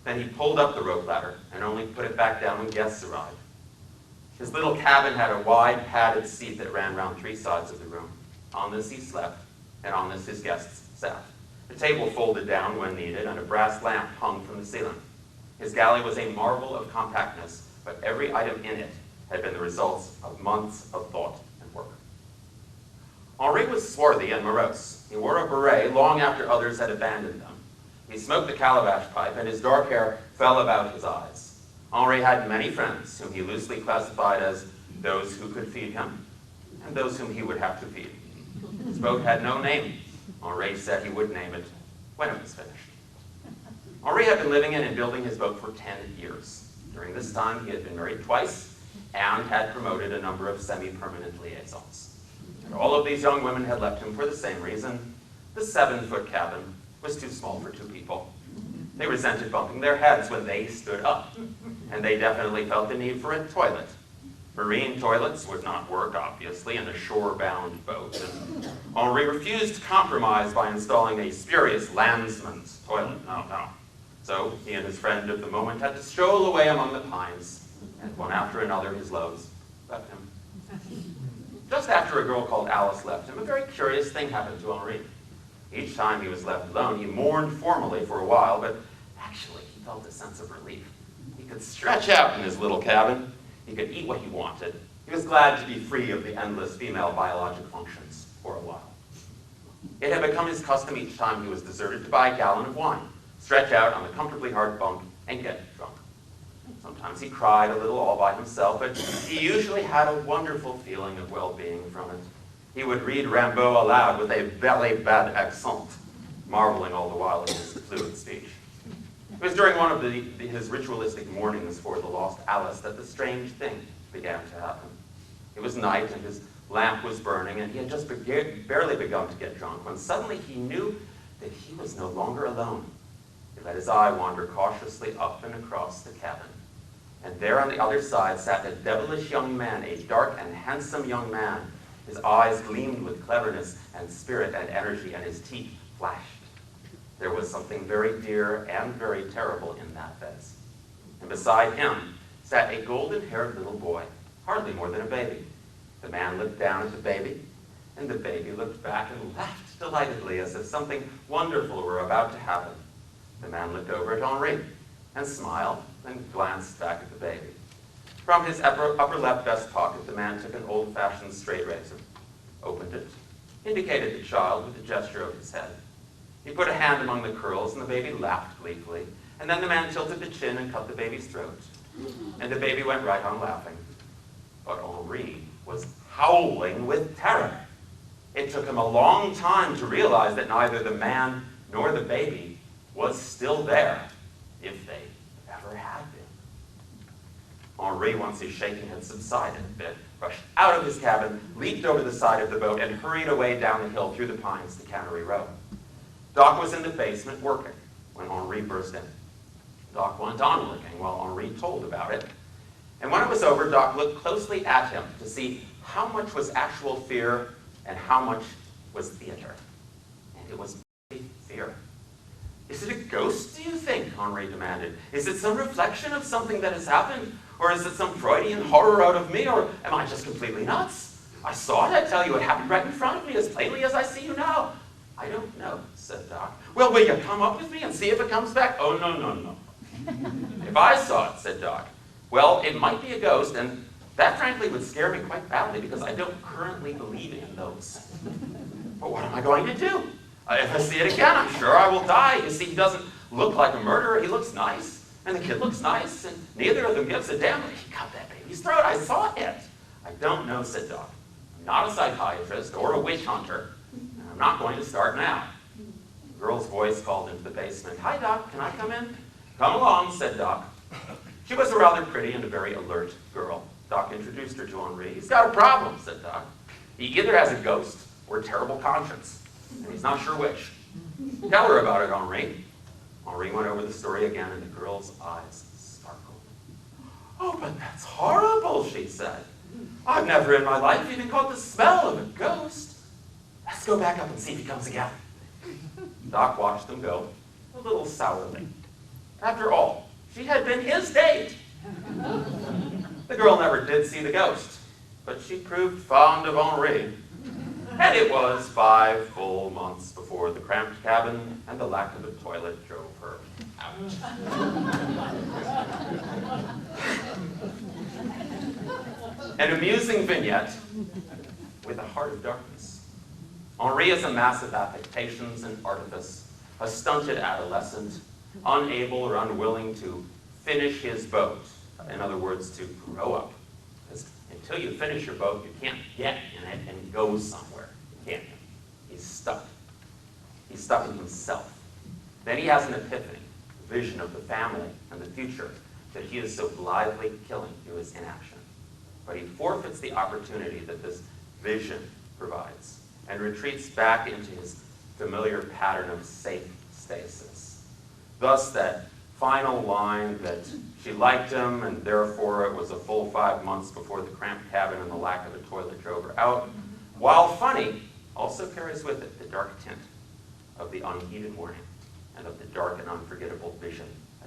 Then he pulled up the rope ladder and only put it back down when guests arrived. His little cabin had a wide, padded seat that ran round 3 sides of the room. On this he slept, and on this his guests sat. The table folded down when needed, and a brass lamp hung from the ceiling. His galley was a marvel of compactness, but every item in it had been the results of months of thought and work. Henri was swarthy and morose. He wore a beret long after others had abandoned them. He smoked the calabash pipe, and his dark hair fell about his eyes. Henri had many friends, whom he loosely classified as those who could feed him, and those whom he would have to feed. His boat had no name. Henri said he would name it when it was finished. Henri had been living in and building his boat for 10 years. During this time, he had been married twice and had promoted a number of semi-permanent liaisons. And all of these young women had left him for the same reason. The 7-foot cabin was too small for 2 people. They resented bumping their heads when they stood up, and they definitely felt the need for a toilet. Marine toilets would not work, obviously, in a shore-bound boat, and Henri refused to compromise by installing a spurious landsman's toilet. No. So he and his friend of the moment had to stroll away among the pines, and one after another his loves left him. Just after a girl called Alice left him, a very curious thing happened to Henri. Each time he was left alone, he mourned formally for a while, but actually he felt a sense of relief. He could stretch out in his little cabin. He could eat what he wanted. He was glad to be free of the endless female biologic functions for a while. It had become his custom each time he was deserted to buy a gallon of wine, stretch out on the comfortably hard bunk, and get drunk. Sometimes he cried a little all by himself, but he usually had a wonderful feeling of well-being from it. He would read Rimbaud aloud with a very bad accent, marveling all the while at his fluid speech. It was during one of his ritualistic mournings for the lost Alice that the strange thing began to happen. It was night, and his lamp was burning, and he had just barely begun to get drunk when suddenly he knew that he was no longer alone. He let his eye wander cautiously up and across the cabin. And there on the other side sat a devilish young man, a dark and handsome young man. His eyes gleamed with cleverness and spirit and energy, and his teeth flashed. There was something very dear and very terrible in that face. And beside him sat a golden-haired little boy, hardly more than a baby. The man looked down at the baby, And the baby looked back and laughed delightedly as if something wonderful were about to happen. The man looked over at Henri and smiled, then glanced back at the baby. From his upper left vest pocket, the man took an old-fashioned straight razor, opened it, indicated the child with a gesture of his head. He put a hand among the curls, and the baby laughed gleefully, and then the man tilted the chin and cut the baby's throat. And the baby went right on laughing. But Henri was howling with terror. It took him a long time to realize that neither the man nor the baby was still there, if they ever had been. Henri, once his shaking had subsided a bit, rushed out of his cabin, leaped over the side of the boat, and hurried away down the hill through the pines to Cannery Row. Doc was in the basement working when Henri burst in. Doc went on working while Henri told about it. And when it was over, Doc looked closely at him to see how much was actual fear and how much was theater. And it was fear. Is it a ghost, do you think? Henri demanded. Is it some reflection of something that has happened? Or is it some Freudian horror out of me? Or am I just completely nuts? I saw it, I tell you, it happened right in front of me as plainly as I see you now. I don't know, said Doc. Well, will you come up with me and see if it comes back? Oh, no. If I saw it, said Doc, well, it might be a ghost, and that frankly would scare me quite badly because I don't currently believe in those. But what am I going to do? If I see it again, I'm sure I will die. You see, he doesn't look like a murderer. He looks nice, and the kid looks nice, and neither of them gives a damn. He cut that baby's throat. I saw it. I don't know, said Doc. I'm not a psychiatrist or a witch hunter, and I'm not going to start now. The girl's voice called into the basement. Hi, Doc. Can I come in? Come along, said Doc. She was a rather pretty and a very alert girl. Doc introduced her to Henri. He's got a problem, said Doc. He either has a ghost or a terrible conscience, and he's not sure which. Tell her about it, Henri. Henri went over the story again, and the girl's eyes sparkled. Oh, but that's horrible, she said. I've never in my life even caught the smell of a ghost. Let's go back up and see if he comes again. Doc watched them go, a little sourly. After all, she had been his date. The girl never did see the ghost, but she proved fond of Henri. And it was 5 full months before the cramped cabin and the lack of a toilet drove her out. An amusing vignette with a heart of darkness. Henri is a mass of affectations and artifice, a stunted adolescent, unable or unwilling to finish his boat. In other words, to grow up. Because until you finish your boat, you can't get in it and go somewhere. You can't. He's stuck. He's stuck in himself. Then he has an epiphany, a vision of the family and the future that he is so blithely killing through his inaction. But he forfeits the opportunity that this vision provides and retreats back into his familiar pattern of safe stasis. Thus, that final line that she liked him, and therefore it was a full 5 months before the cramped cabin and the lack of a toilet drove her out, while funny, also carries with it the dark tint of the unheeded warning and of the dark and unforgettable vision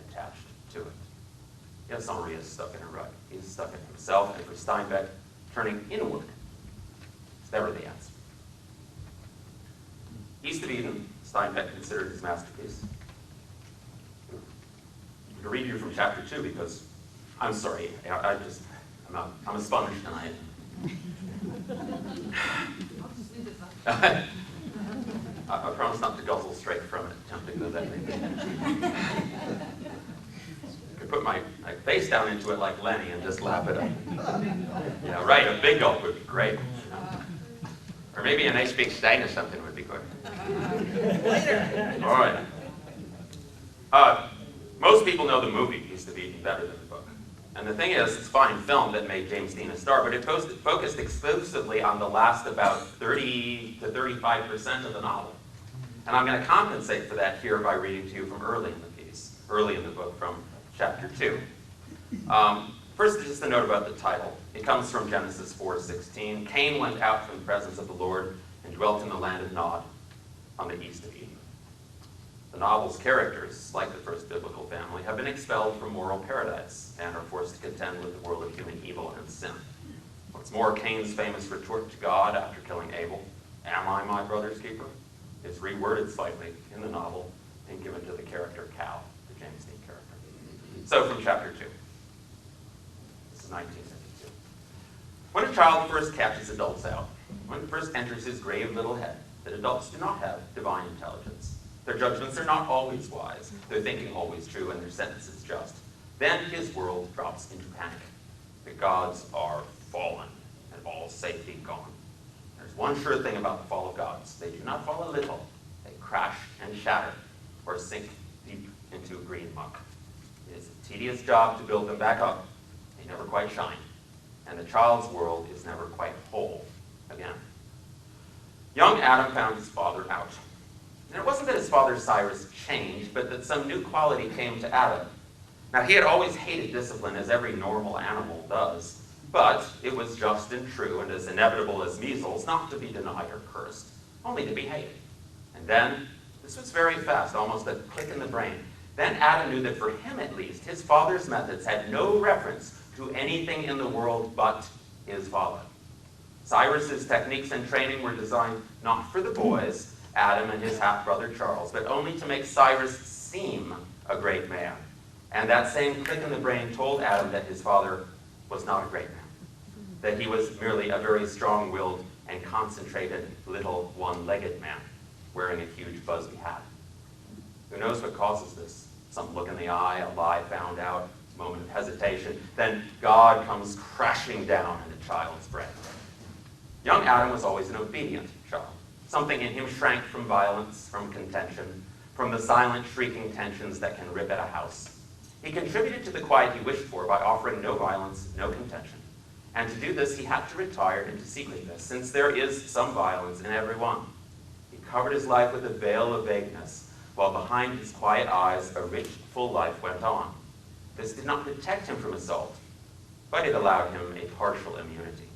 attached to it. Yes, Henri is stuck in a rut. He's stuck in himself, and for Steinbeck, turning inward is never the answer. East of Eden, Steinbeck considered his masterpiece. To read you from chapter 2 because, I'm sorry, I'm a sponge tonight. I promise not to guzzle straight from it, tempting though that may be. I could put my face down into it like Lenny and just lap it up. Yeah, right, a big gulp would be great. Or maybe a nice big stein or something would be good. Later. All right. Most people know the movie East of Eden better than the book. And the thing is, it's a fine film that made James Dean a star, but it focused exclusively on the last about 30 to 35% of the novel. And I'm going to compensate for that here by reading to you from early in the piece, early in the book, from chapter 2. First, just a note about the title. It comes from Genesis 4:16. Cain went out from the presence of the Lord and dwelt in the land of Nod on the east of Eden. The novel's characters, like the first biblical family, have been expelled from moral paradise and are forced to contend with the world of human evil and sin. What's more, Cain's famous retort to God after killing Abel am I my brother's keeper, is reworded slightly in the novel and given to the character Cal, the James Dean character. So from chapter 2. This is 1952. When a child first catches adults out, when it first enters his grave little head, that adults do not have divine intelligence. Their judgments are not always wise, their thinking always true, and their sentences just. Then his world drops into panic. The gods are fallen, and all safety gone. There's one sure thing about the fall of gods. They do not fall a little. They crash and shatter, or sink deep into green muck. It is a tedious job to build them back up. They never quite shine. And the child's world is never quite whole again. Young Adam found his father out. And it wasn't that his father Cyrus changed, but that some new quality came to Adam. Now, he had always hated discipline, as every normal animal does, but it was just and true and as inevitable as measles, not to be denied or cursed, only to be hated. And then, this was very fast, almost a click in the brain. Then Adam knew that for him at least, his father's methods had no reference to anything in the world but his father. Cyrus's techniques and training were designed not for the boys, Adam and his half-brother Charles, but only to make Cyrus seem a great man. And that same click in the brain told Adam that his father was not a great man, that he was merely a very strong-willed and concentrated little one-legged man wearing a huge fuzzy hat. Who knows what causes this? Some look in the eye, a lie found out, a moment of hesitation, then God comes crashing down in a child's brain. Young Adam was always an obedient child. Something in him shrank from violence, from contention, from the silent, shrieking tensions that can rip at a house. He contributed to the quiet he wished for by offering no violence, no contention. And to do this, he had to retire into secretiveness, since there is some violence in everyone. He covered his life with a veil of vagueness, while behind his quiet eyes, a rich, full life went on. This did not protect him from assault, but it allowed him a partial immunity.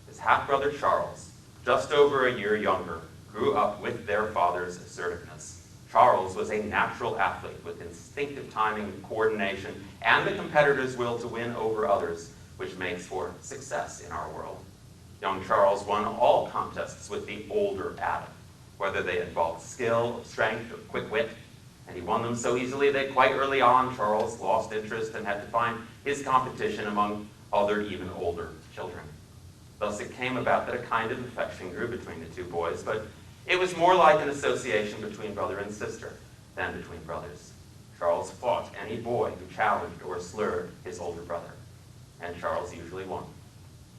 His half-brother Charles, just over a year younger, grew up with their father's assertiveness. Charles was a natural athlete with instinctive timing and coordination and the competitor's will to win over others, which makes for success in our world. Young Charles won all contests with the older Adam, whether they involved skill, strength, or quick wit, and he won them so easily that quite early on Charles lost interest and had to find his competition among other, even older children. Thus it came about that a kind of affection grew between the two boys, but it was more like an association between brother and sister than between brothers. Charles fought any boy who challenged or slurred his older brother, and Charles usually won.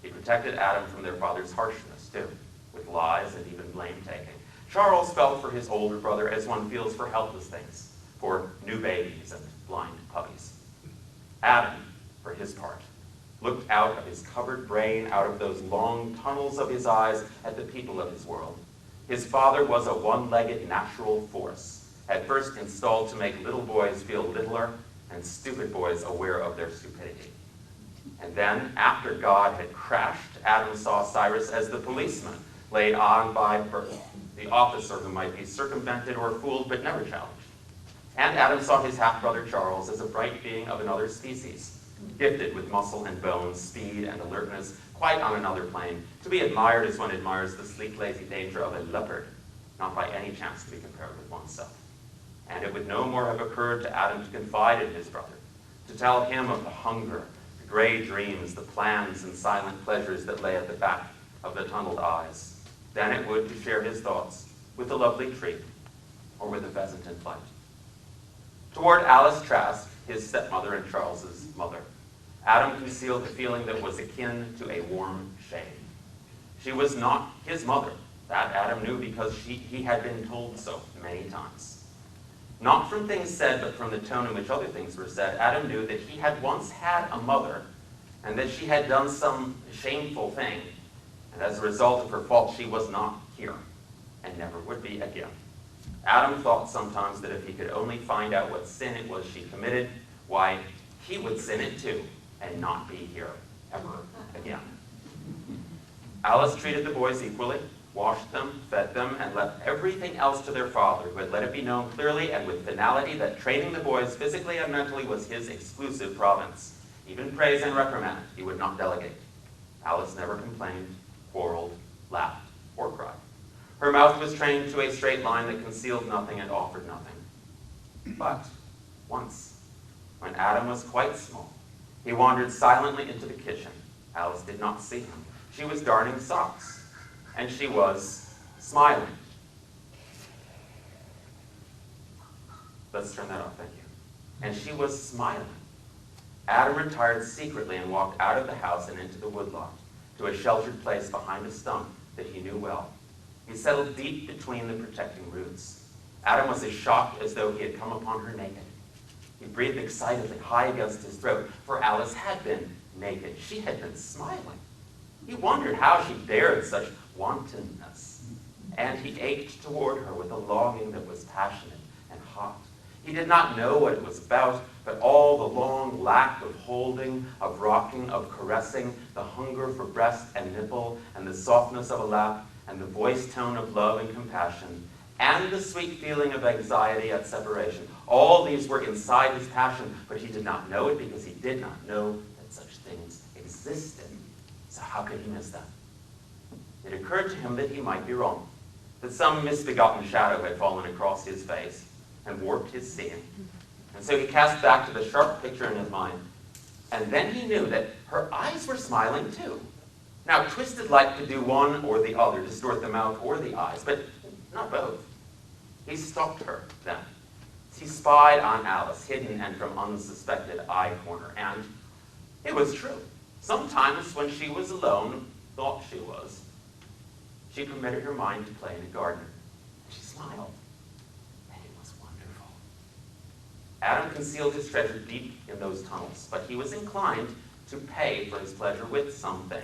He protected Adam from their father's harshness, too, with lies and even blame-taking. Charles felt for his older brother as one feels for helpless things, for new babies and blind puppies. Adam, for his part, looked out of his covered brain, out of those long tunnels of his eyes at the people of his world. His father was a one-legged natural force, at first installed to make little boys feel littler and stupid boys aware of their stupidity. And then, after God had crashed, Adam saw Cyrus as the policeman laid on by birth, the officer who might be circumvented or fooled but never challenged. And Adam saw his half-brother Charles as a bright being of another species, gifted with muscle and bones, speed and alertness, quite on another plane, to be admired as one admires the sleek, lazy danger of a leopard, not by any chance to be compared with oneself. And it would no more have occurred to Adam to confide in his brother, to tell him of the hunger, the gray dreams, the plans and silent pleasures that lay at the back of the tunneled eyes, than it would to share his thoughts with the lovely tree or with a pheasant in flight. Toward Alice Trask, his stepmother and Charles's mother, Adam concealed a feeling that was akin to a warm shame. She was not his mother. That Adam knew because he had been told so many times. Not from things said, but from the tone in which other things were said, Adam knew that he had once had a mother, and that she had done some shameful thing, and as a result of her fault, she was not here, and never would be again. Adam thought sometimes that if he could only find out what sin it was she committed, why, he would sin it too, and not be here ever again. Alice treated the boys equally, washed them, fed them, and left everything else to their father, who had let it be known clearly and with finality that training the boys physically and mentally was his exclusive province. Even praise and reprimand he would not delegate. Alice never complained, quarreled, laughed, or cried. Her mouth was trained to a straight line that concealed nothing and offered nothing. But once, when Adam was quite small, he wandered silently into the kitchen. Alice did not see him. She was darning socks, and she was smiling. Let's turn that off, thank you. And she was smiling. Adam retired secretly and walked out of the house and into the woodlot, to a sheltered place behind a stump that he knew well. He settled deep between the protecting roots. Adam was as shocked as though he had come upon her naked. He breathed excitedly, high against his throat, for Alice had been naked. She had been smiling. He wondered how she dared such wantonness, and he ached toward her with a longing that was passionate and hot. He did not know what it was about, but all the long lack of holding, of rocking, of caressing, the hunger for breast and nipple, and the softness of a lap, and the voice tone of love and compassion, and the sweet feeling of anxiety at separation. All these were inside his passion, but he did not know it because he did not know that such things existed. So how could he miss them? It occurred to him that he might be wrong, that some misbegotten shadow had fallen across his face and warped his seeing. And so he cast back to the sharp picture in his mind, and then he knew that her eyes were smiling too. Now, twisted light could do one or the other, distort the mouth or the eyes, but not both. He stopped her then. He spied on Alice, hidden and from unsuspected eye corner, and it was true. Sometimes when she was alone, thought she was, she permitted her mind to play in a garden. She smiled, and it was wonderful. Adam concealed his treasure deep in those tunnels, but he was inclined to pay for his pleasure with something.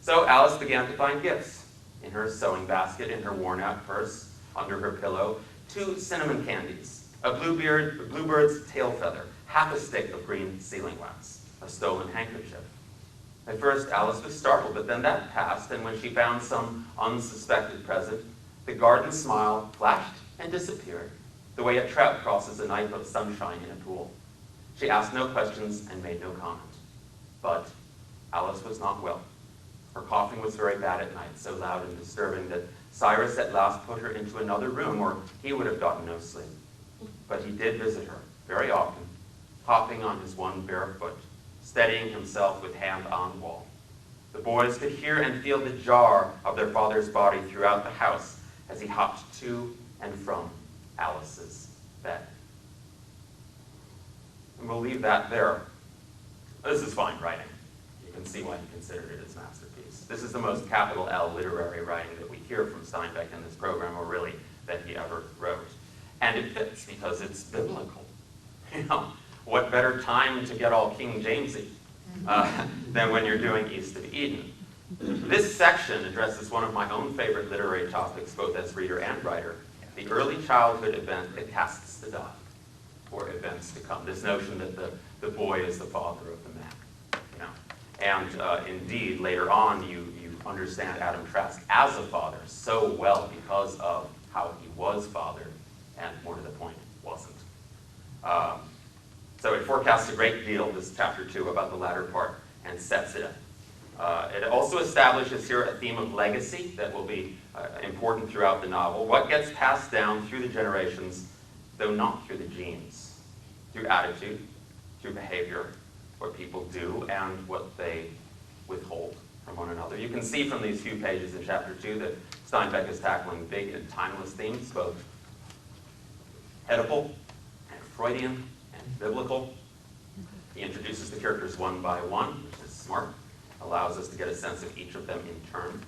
So Alice began to find gifts in her sewing basket, in her worn-out purse, under her pillow, 2 cinnamon candies, a bluebird's tail feather, half a stick of green sealing wax, a stolen handkerchief. At first, Alice was startled, but then that passed, and when she found some unsuspected present, the garden smile flashed and disappeared, the way a trout crosses a knife of sunshine in a pool. She asked no questions and made no comment. But Alice was not well. Her coughing was very bad at night, so loud and disturbing that Cyrus at last put her into another room, or he would have gotten no sleep. But he did visit her very often, hopping on his one bare foot, steadying himself with hand on wall. The boys could hear and feel the jar of their father's body throughout the house as he hopped to and from Alice's bed. And we'll leave that there. This is fine writing. You can see why he considered it his masterpiece. This is the most capital L literary writing that we hear from Steinbeck in this program, or really that he ever wrote. And it fits because it's biblical. You know, what better time to get all King Jamesy than when you're doing East of Eden? This section addresses one of my own favorite literary topics, both as reader and writer, the early childhood event that casts the die, or events to come. This notion that the boy is the father of the man. You know? And indeed, later on, you understand Adam Trask as a father so well because of how he was fathered, and more to the point, wasn't. So it forecasts a great deal, this chapter 2, about the latter part, and sets it up. It also establishes here a theme of legacy that will be important throughout the novel. What gets passed down through the generations, though not through the genes, through attitude, through behavior, what people do, and what they withhold from one another. You can see from these few pages in chapter 2 that Steinbeck is tackling big and timeless themes, both Oedipal and Freudian and biblical. He introduces the characters one by one, which is smart, allows us to get a sense of each of them in turn.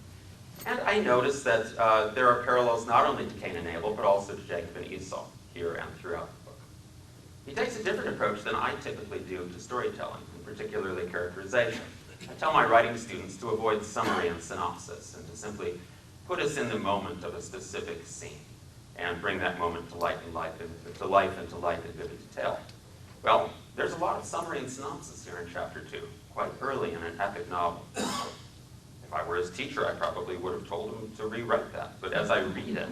And I noticed that there are parallels not only to Cain and Abel, but also to Jacob and Esau here and throughout the book. He takes a different approach than I typically do to storytelling, and particularly characterization. I tell my writing students to avoid summary and synopsis, and to simply put us in the moment of a specific scene, and bring that moment to life and vivid detail. Well, there's a lot of summary and synopsis here in chapter 2, quite early in an epic novel. If I were his teacher, I probably would have told him to rewrite that. But as I read it,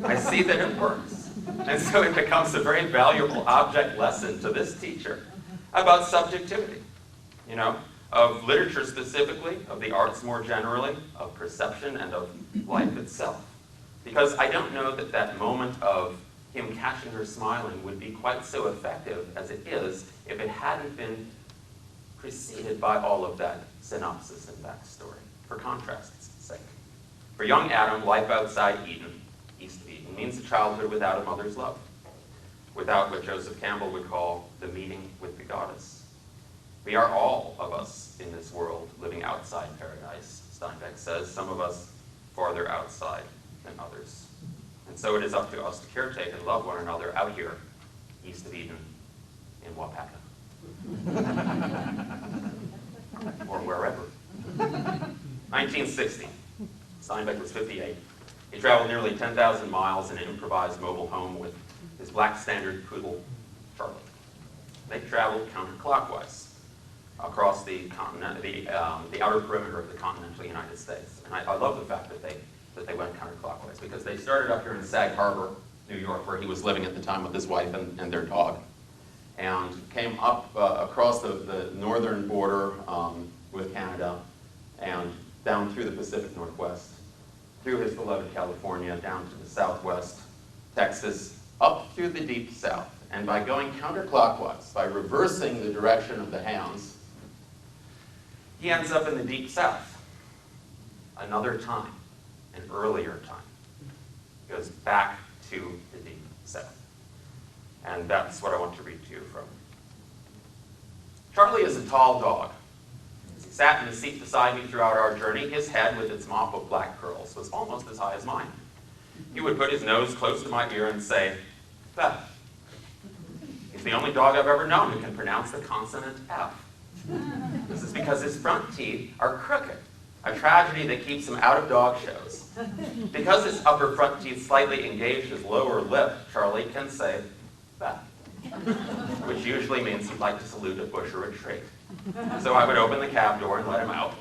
I see that it works. And so it becomes a very valuable object lesson to this teacher about subjectivity, you know, of literature specifically, of the arts more generally, of perception, and of life itself. Because I don't know that that moment of him catching her smiling would be quite so effective as it is if it hadn't been preceded by all of that synopsis and backstory, for contrast's sake. For young Adam, life outside Eden, east of Eden, means a childhood without a mother's love, without what Joseph Campbell would call the meeting with the goddess. We are all of us in this world living outside paradise, Steinbeck says, some of us farther outside than others. And so it is up to us to caretake and love one another out here, east of Eden, in Waupaca. Or wherever. 1960. Steinbeck was 58. He traveled nearly 10,000 miles in an improvised mobile home with his black standard poodle, Charlie. They traveled counterclockwise across the continent, the outer perimeter of the continental United States. And I love the fact that they went counterclockwise, because they started up here in Sag Harbor, New York, where he was living at the time with his wife and their dog, and came up across the northern border with Canada and down through the Pacific Northwest, through his beloved California, down to the Southwest, Texas, up through the Deep South. And by going counterclockwise, by reversing the direction of the hounds, he ends up in the Deep South. Another time, an earlier time. Goes back to the Deep South. And that's what I want to read to you from. Charlie is a tall dog. As he sat in the seat beside me throughout our journey, his head, with its mop of black curls, was almost as high as mine. He would put his nose close to my ear and say, "Beth." He's the only dog I've ever known who can pronounce the consonant F. This is because his front teeth are crooked, a tragedy that keeps him out of dog shows. Because his upper front teeth slightly engage his lower lip, Charlie can say, "Beth," which usually means he'd like to salute a bush or a tree. So I would open the cab door and let him out.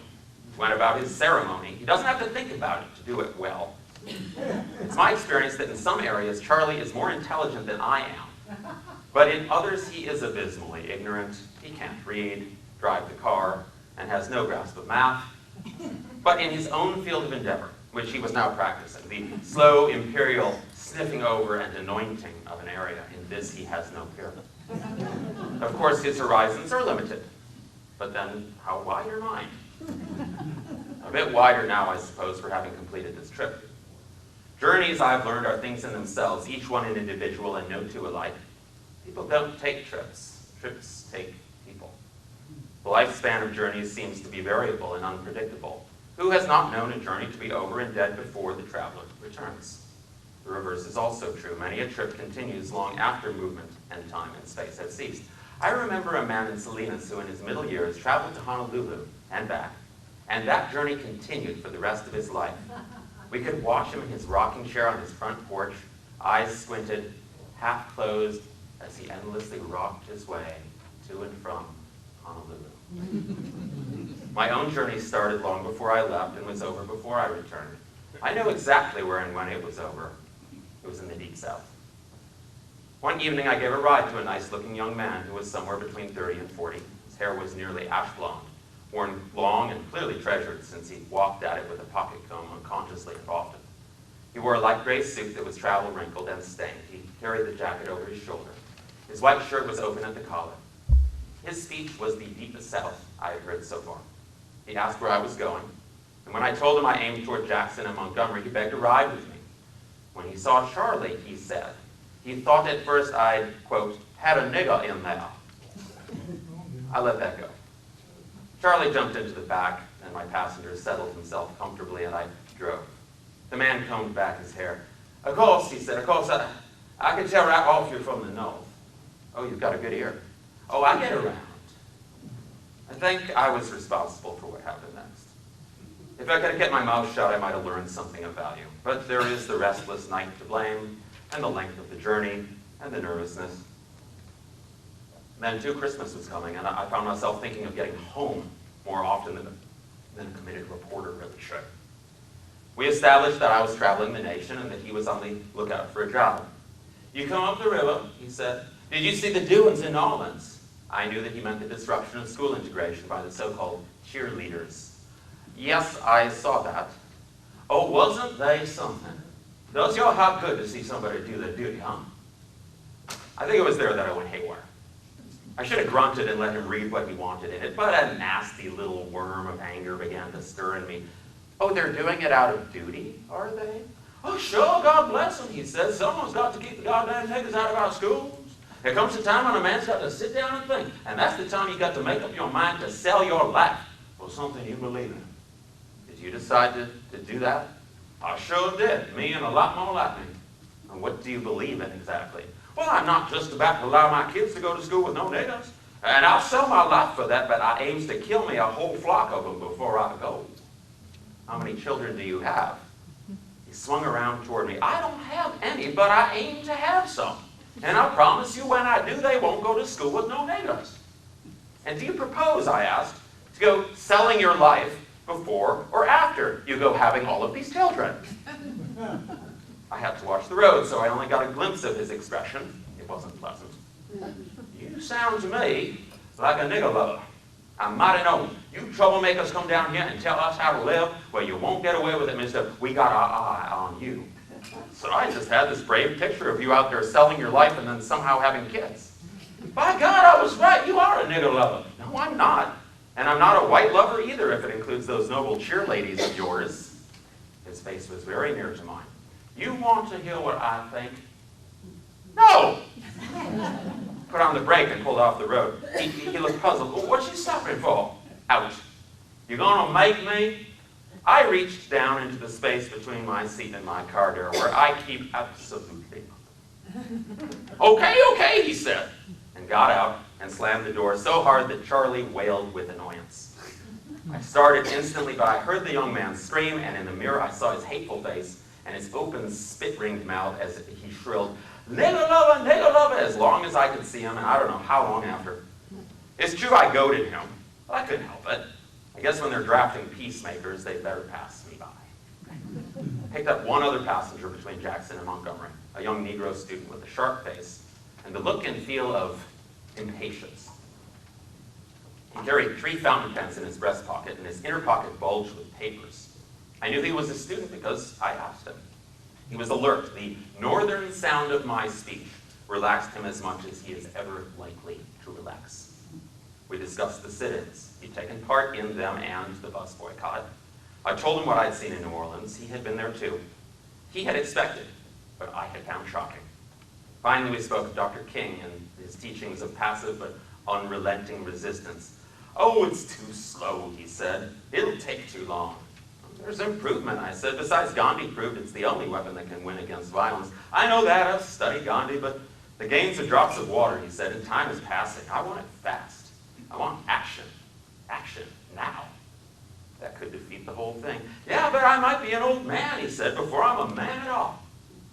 Went about his ceremony. He doesn't have to think about it to do it well. It's my experience that in some areas, Charlie is more intelligent than I am. But in others, he is abysmally ignorant. He can't read, drive the car, and has no grasp of math. But in his own field of endeavor, which he was now practicing, the slow, imperial sniffing over and anointing of an area, in this he has no peer. Of course, his horizons are limited. But then, how wide are mine? A bit wider now, I suppose, for having completed this trip. Journeys, I've learned, are things in themselves, each one an individual and no two alike. People don't take trips. Trips take people. The lifespan of journeys seems to be variable and unpredictable. Who has not known a journey to be over and dead before the traveler returns? The reverse is also true. Many a trip continues long after movement and time and space have ceased. I remember a man in Salinas who in his middle years traveled to Honolulu and back, and that journey continued for the rest of his life. We could watch him in his rocking chair on his front porch, eyes squinted, half closed, as he endlessly rocked his way to and from Honolulu. My own journey started long before I left and was over before I returned. I know exactly where and when it was over. It was in the Deep South. One evening I gave a ride to a nice-looking young man who was somewhere between 30 and 40. His hair was nearly ash blonde, worn long and clearly treasured since he walked at it with a pocket comb unconsciously and often. He wore a light gray suit that was travel-wrinkled and stained. He carried the jacket over his shoulder. His white shirt was open at the collar. His speech was the deepest South I had heard so far. He asked where I was going, and when I told him I aimed toward Jackson and Montgomery, he begged a ride with me. When he saw Charlie, he said, he thought at first I'd, quote, had a nigger in there. I let that go. Charlie jumped into the back, and my passenger settled himself comfortably, and I drove. The man combed back his hair. "Of course," he said, "of course, I can tell right off you're from the north." "Oh, you've got a good ear." "Oh, I get around." I think I was responsible for what happened next. If I could have kept my mouth shut, I might have learned something of value. But there is the restless night to blame, and the length of the journey, and the nervousness. Then, too, Christmas was coming, and I found myself thinking of getting home more often than a committed reporter really should. We established that I was traveling the nation and that he was on the lookout for a job. "You come up the river," he said. "Did you see the doings in New Orleans?" I knew that he meant the disruption of school integration by the so-called cheerleaders. "Yes, I saw that." "Oh, wasn't they something?" Does your heart good to see somebody do their duty, huh? I think it was there that I went haywire. I should have grunted and let him read what he wanted in it, but a nasty little worm of anger began to stir in me. Oh, they're doing it out of duty, are they? Oh, sure, God bless them, he says. Someone's got to keep the goddamn niggers out of our schools. There comes a time when a man's got to sit down and think, and that's the time you got to make up your mind to sell your life for something you believe in. Did you decide to do that? I sure did, me and a lot more like me. And what do you believe in exactly? Well, I'm not just about to allow my kids to go to school with no niggers. And I'll sell my life for that, but I aims to kill me a whole flock of them before I go. How many children do you have? He swung around toward me. I don't have any, but I aim to have some. And I promise you when I do, they won't go to school with no niggers. And do you propose, I asked, to go selling your life before or after you go having all of these children? I had to watch the road, so I only got a glimpse of his expression. It wasn't pleasant. You sound to me like a nigger lover. I might have known. You troublemakers come down here and tell us how to live. Well, you won't get away with it, mister. We got our eye on you. So I just had this brave picture of you out there selling your life and then somehow having kids. By God, I was right. You are a nigger lover. No, I'm not. And I'm not a white lover either, if it includes those noble cheerladies of yours. His face was very near to mine. You want to hear what I think? No! Put on the brake and pulled off the road. He looked puzzled. What's she stopping for? Ouch. You gonna make me? I reached down into the space between my seat and my car door, where I keep absolutely nothing. Okay, he said, and got out and slammed the door so hard that Charlie wailed with annoyance. I started instantly, but I heard the young man scream, and in the mirror I saw his hateful face and his open, spit-ringed mouth as he shrilled, nigger lover, as long as I could see him, and I don't know how long after. It's true I goaded him, but I couldn't help it. I guess when they're drafting peacemakers, they'd better pass me by. I picked up one other passenger between Jackson and Montgomery, a young Negro student with a sharp face and the look and feel of impatience. He carried 3 fountain pens in his breast pocket, and his inner pocket bulged with papers. I knew he was a student because I asked him. He was alert. The northern sound of my speech relaxed him as much as he is ever likely to relax. We discussed the sit-ins. He'd taken part in them and the bus boycott. I told him what I'd seen in New Orleans. He had been there too. He had expected, but I had found shocking. Finally, we spoke of Dr. King and his teachings of passive but unrelenting resistance. Oh, it's too slow, he said. It'll take too long. There's improvement, I said. Besides, Gandhi proved it's the only weapon that can win against violence. I know that. I've studied Gandhi, but the gains are drops of water, he said, and time is passing. I want it fast. I want action. Action now. That could defeat the whole thing. Yeah, but I might be an old man, he said, before I'm a man at all.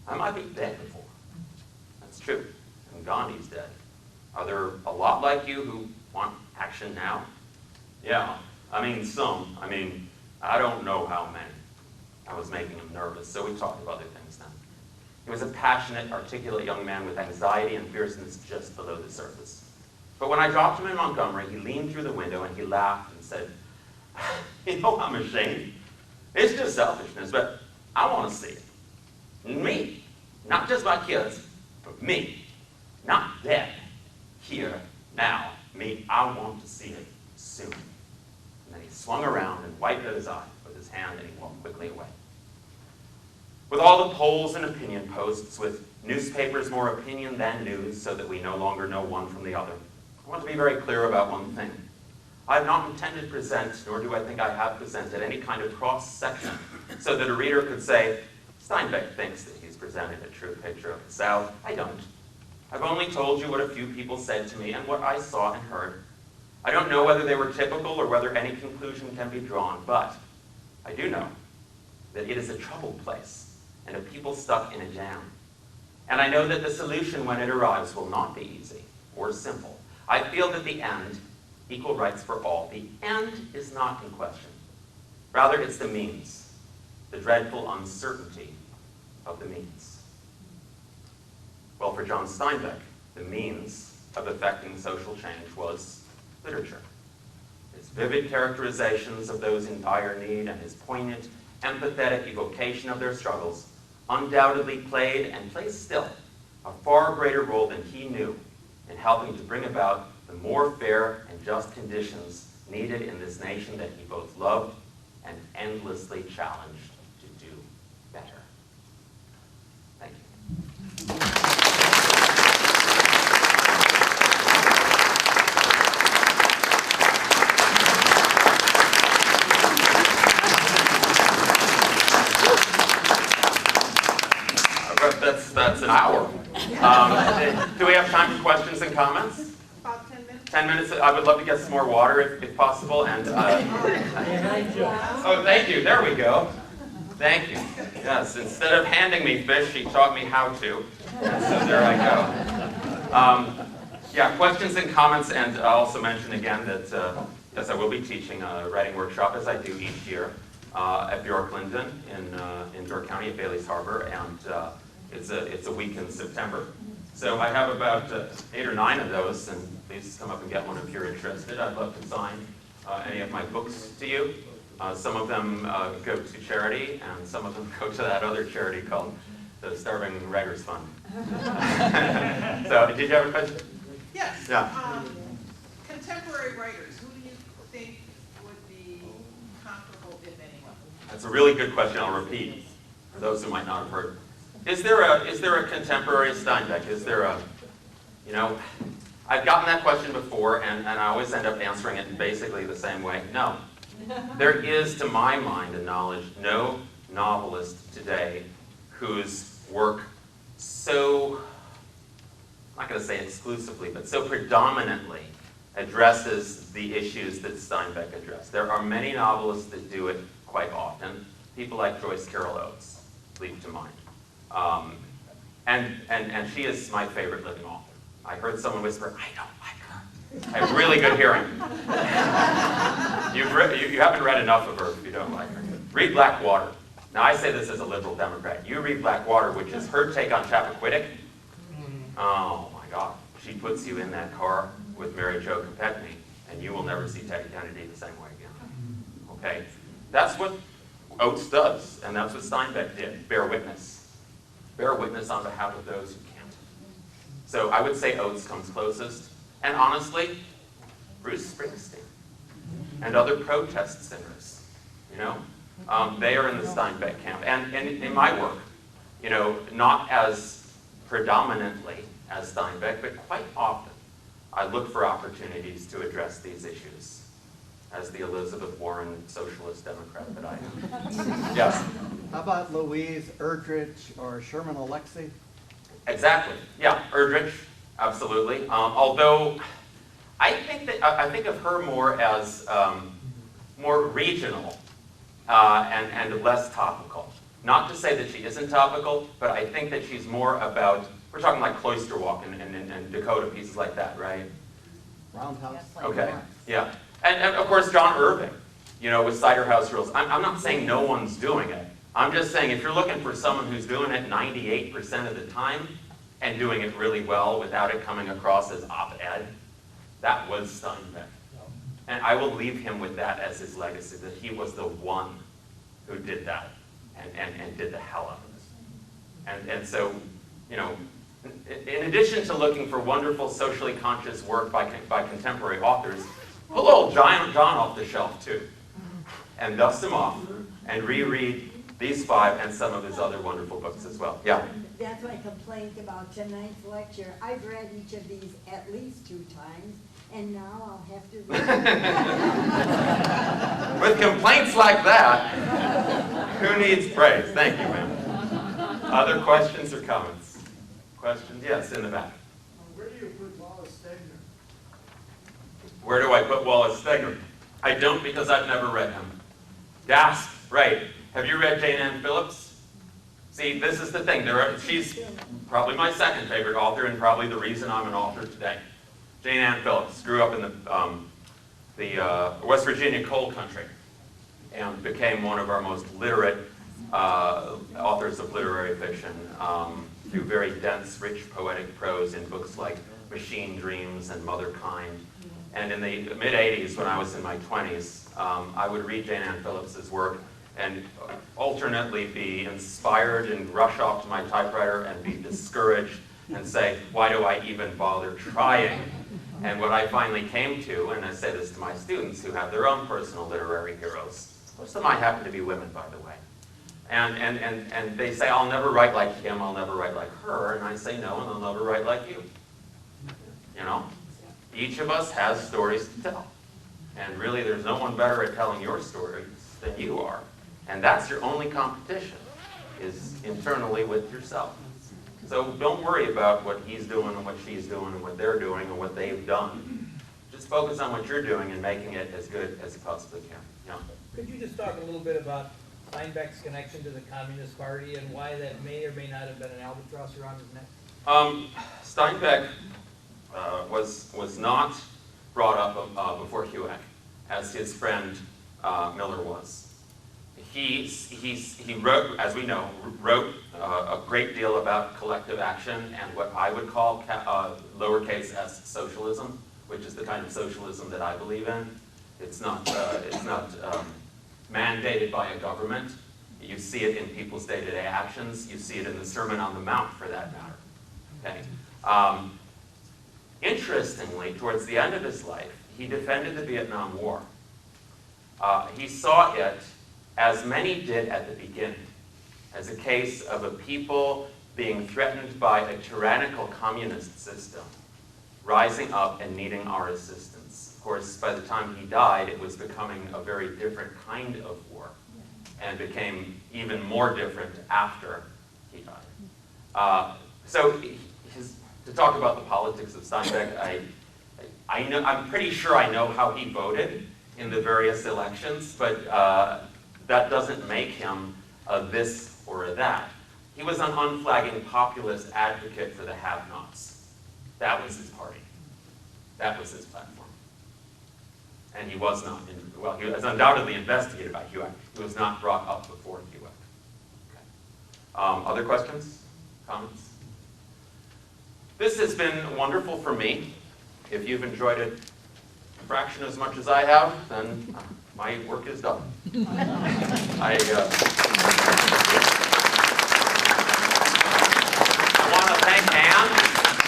I might be dead before. That's true. And Gandhi's dead. Are there a lot like you who want action now? Yeah, some. I don't know how many. I was making him nervous, so we talked of other things then. He was a passionate, articulate young man with anxiety and fierceness just below the surface. But when I dropped him in Montgomery, he leaned through the window and he laughed and said, I'm ashamed. It's just selfishness, but I want to see it. Me. Not just my kids, but me. Not dead. Here, now. Me. I want to see it soon. And then he swung around and wiped at his eye with his hand, and he walked quickly away. With all the polls and opinion posts, with newspapers more opinion than news, so that we no longer know one from the other, I want to be very clear about one thing. I have not intended to present, nor do I think I have presented, any kind of cross-section so that a reader could say, Steinbeck thinks that he's presented a true picture of the South. I don't. I've only told you what a few people said to me and what I saw and heard. I don't know whether they were typical or whether any conclusion can be drawn, but I do know that it is a troubled place and a people stuck in a jam. And I know that the solution when it arrives will not be easy or simple. I feel that the end, equal rights for all, the end is not in question. Rather, it's the means, the dreadful uncertainty of the means. Well, for John Steinbeck, the means of effecting social change was literature. His vivid characterizations of those in dire need and his poignant, empathetic evocation of their struggles undoubtedly played, and plays still, a far greater role than he knew in helping to bring about the more fair and just conditions needed in this nation that he both loved and endlessly challenged to do better. Thank you. That's an hour. Do we have time for questions and comments? About 10 minutes. 10 minutes. I would love to get some more water if possible. And oh, thank you. There we go. Thank you. Yes. Instead of handing me fish, she taught me how to. And so there I go. Yeah. Questions and comments. And I'll also mention again that yes, I will be teaching a writing workshop as I do each year at Bjork Linden in York County at Bailey's Harbor, and it's a week in September. So I have about 8 or 9 of those, and please come up and get one if you're interested. I'd love to sign any of my books to you. Some of them go to charity, and some of them go to that other charity called the Starving Writers Fund. So, did you have a question? Yes. Yeah. Contemporary writers, who do you think would be comparable, if anyone? That's a really good question. I'll repeat for those who might not have heard. Is there a contemporary Steinbeck? Is there a, I've gotten that question before, and I always end up answering it in basically the same way. No. There is, to my mind and knowledge, no novelist today whose work so, I'm not going to say exclusively, but so predominantly addresses the issues that Steinbeck addressed. There are many novelists that do it quite often. People like Joyce Carol Oates leap to mind. And she is my favorite living author. I heard someone whisper, I don't like her. I have really good hearing. You haven't read enough of her if you don't like her. Read Blackwater. Now I say this as a liberal Democrat. You read Blackwater, which is her take on Chappaquiddick. Oh my God. She puts you in that car with Mary Jo Kopechne, and you will never see Teddy Kennedy the same way again. Okay? That's what Oates does, and that's what Steinbeck did. Bear witness. Bear witness on behalf of those who can't. So I would say Oates comes closest. And honestly, Bruce Springsteen and other protest singers, they are in the Steinbeck camp. And in my work, not as predominantly as Steinbeck, but quite often, I look for opportunities to address these issues as the Elizabeth Warren socialist Democrat that I am. Yes? How about Louise Erdrich or Sherman Alexie? Exactly. Yeah, Erdrich, absolutely. Although I think of her more as more regional and less topical. Not to say that she isn't topical, but I think that she's more about, we're talking like Cloister Walk and Dakota, pieces like that, right? Roundhouse. Okay, yeah. And of course, John Irving, with Cider House Rules. I'm not saying no one's doing it. I'm just saying if you're looking for someone who's doing it 98% of the time and doing it really well without it coming across as op-ed, that was Steinbeck. And I will leave him with that as his legacy, that he was the one who did that and did the hell out of it. And so, in addition to looking for wonderful socially conscious work by contemporary authors, pull old John off the shelf too, and dust him off, and reread these 5 and some of his other wonderful books as well. Yeah? That's my complaint about tonight's lecture. I've read each of these at least 2 times, and now I'll have to read With complaints like that, who needs praise? Thank you, ma'am. Other questions or comments? Questions? Yes, in the back. Where do you put Wallace Stegner? Where do I put Wallace Stegner? I don't, because I've never read him. Gasp, right. Have you read Jane Ann Phillips? See, this is the thing. She's probably my second favorite author, and probably the reason I'm an author today. Jane Ann Phillips grew up in the West Virginia coal country and became one of our most literate authors of literary fiction through very dense, rich, poetic prose in books like Machine Dreams and Motherkind. And in the mid-'80s, when I was in my 20s, I would read Jane Ann Phillips's work and alternately be inspired and rush off to my typewriter and be discouraged and say, why do I even bother trying? And what I finally came to, and I say this to my students who have their own personal literary heroes, most of them I happen to be women, by the way. And they say, I'll never write like him, I'll never write like her, and I say no, and I'll never write like you. You know? Each of us has stories to tell. And really, there's no one better at telling your stories than you are. And that's your only competition, is internally with yourself. So don't worry about what he's doing and what she's doing and what they're doing and what they've done. Just focus on what you're doing and making it as good as you possibly can. Yeah. Could you just talk a little bit about Steinbeck's connection to the Communist Party and why that may or may not have been an albatross around his neck? Steinbeck was not brought up before HUAC, as his friend Miller was. He wrote, as we know, a great deal about collective action and what I would call lowercase s socialism, which is the kind of socialism that I believe in. It's not mandated by a government. You see it in people's day-to-day actions. You see it in the Sermon on the Mount, for that matter. Okay. Interestingly, towards the end of his life, he defended the Vietnam War. He saw it, as many did at the beginning, as a case of a people being threatened by a tyrannical communist system, rising up and needing our assistance. Of course, by the time he died, it was becoming a very different kind of war, and became even more different after he died. To talk about the politics of Steinbeck, I'm pretty sure I know how he voted in the various elections, but that doesn't make him a this or a that. He was an unflagging populist advocate for the have-nots. That was his party. That was his platform. And he was not, he was undoubtedly investigated by HUAC. He was not brought up before HUAC. Okay. Other questions? Comments? This has been wonderful for me. If you've enjoyed it a fraction as much as I have, then my work is done. I want to thank Anne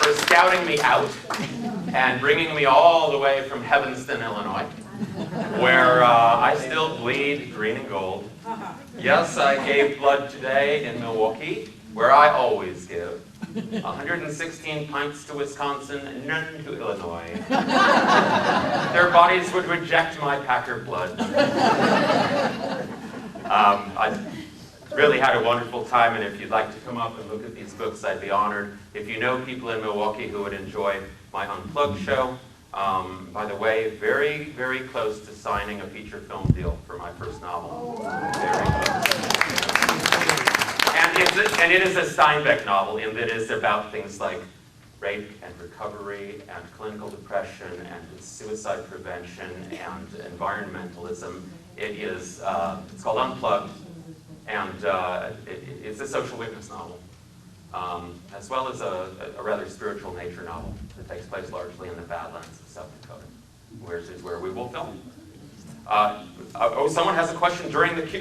for scouting me out and bringing me all the way from Evanston, Illinois, where I still bleed green and gold. Yes, I gave blood today in Milwaukee, where I always give. 116 pints to Wisconsin, none to Illinois. Their bodies would reject my Packer blood. I really had a wonderful time, and if you'd like to come up and look at these books, I'd be honored. If you know people in Milwaukee who would enjoy my Unplugged show, by the way, very, very close to signing a feature film deal for my first novel. Very close. And it is a Steinbeck novel in that it is about things like rape and recovery and clinical depression and suicide prevention and environmentalism. It's called Unplugged, and it's a social witness novel, as well as a rather spiritual nature novel that takes place largely in the Badlands of South Dakota, where we will film. Someone has a question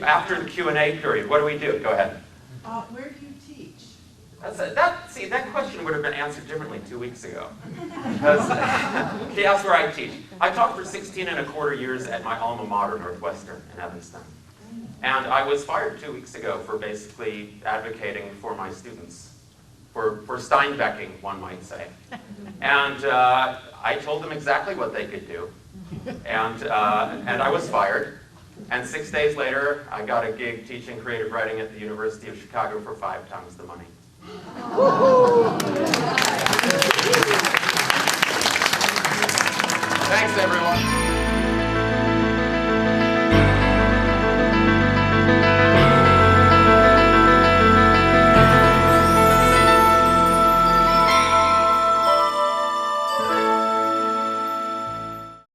after the Q&A period. What do we do? Go ahead. Where do you teach? That question would have been answered differently 2 weeks ago. Because he asked where I teach. I taught for 16 and a quarter years at my alma mater, Northwestern, in Evanston. And I was fired 2 weeks ago for basically advocating for my students, for Steinbecking, one might say. And I told them exactly what they could do. And I was fired. And 6 days later, I got a gig teaching creative writing at the University of Chicago for 5 times the money. Thanks, everyone.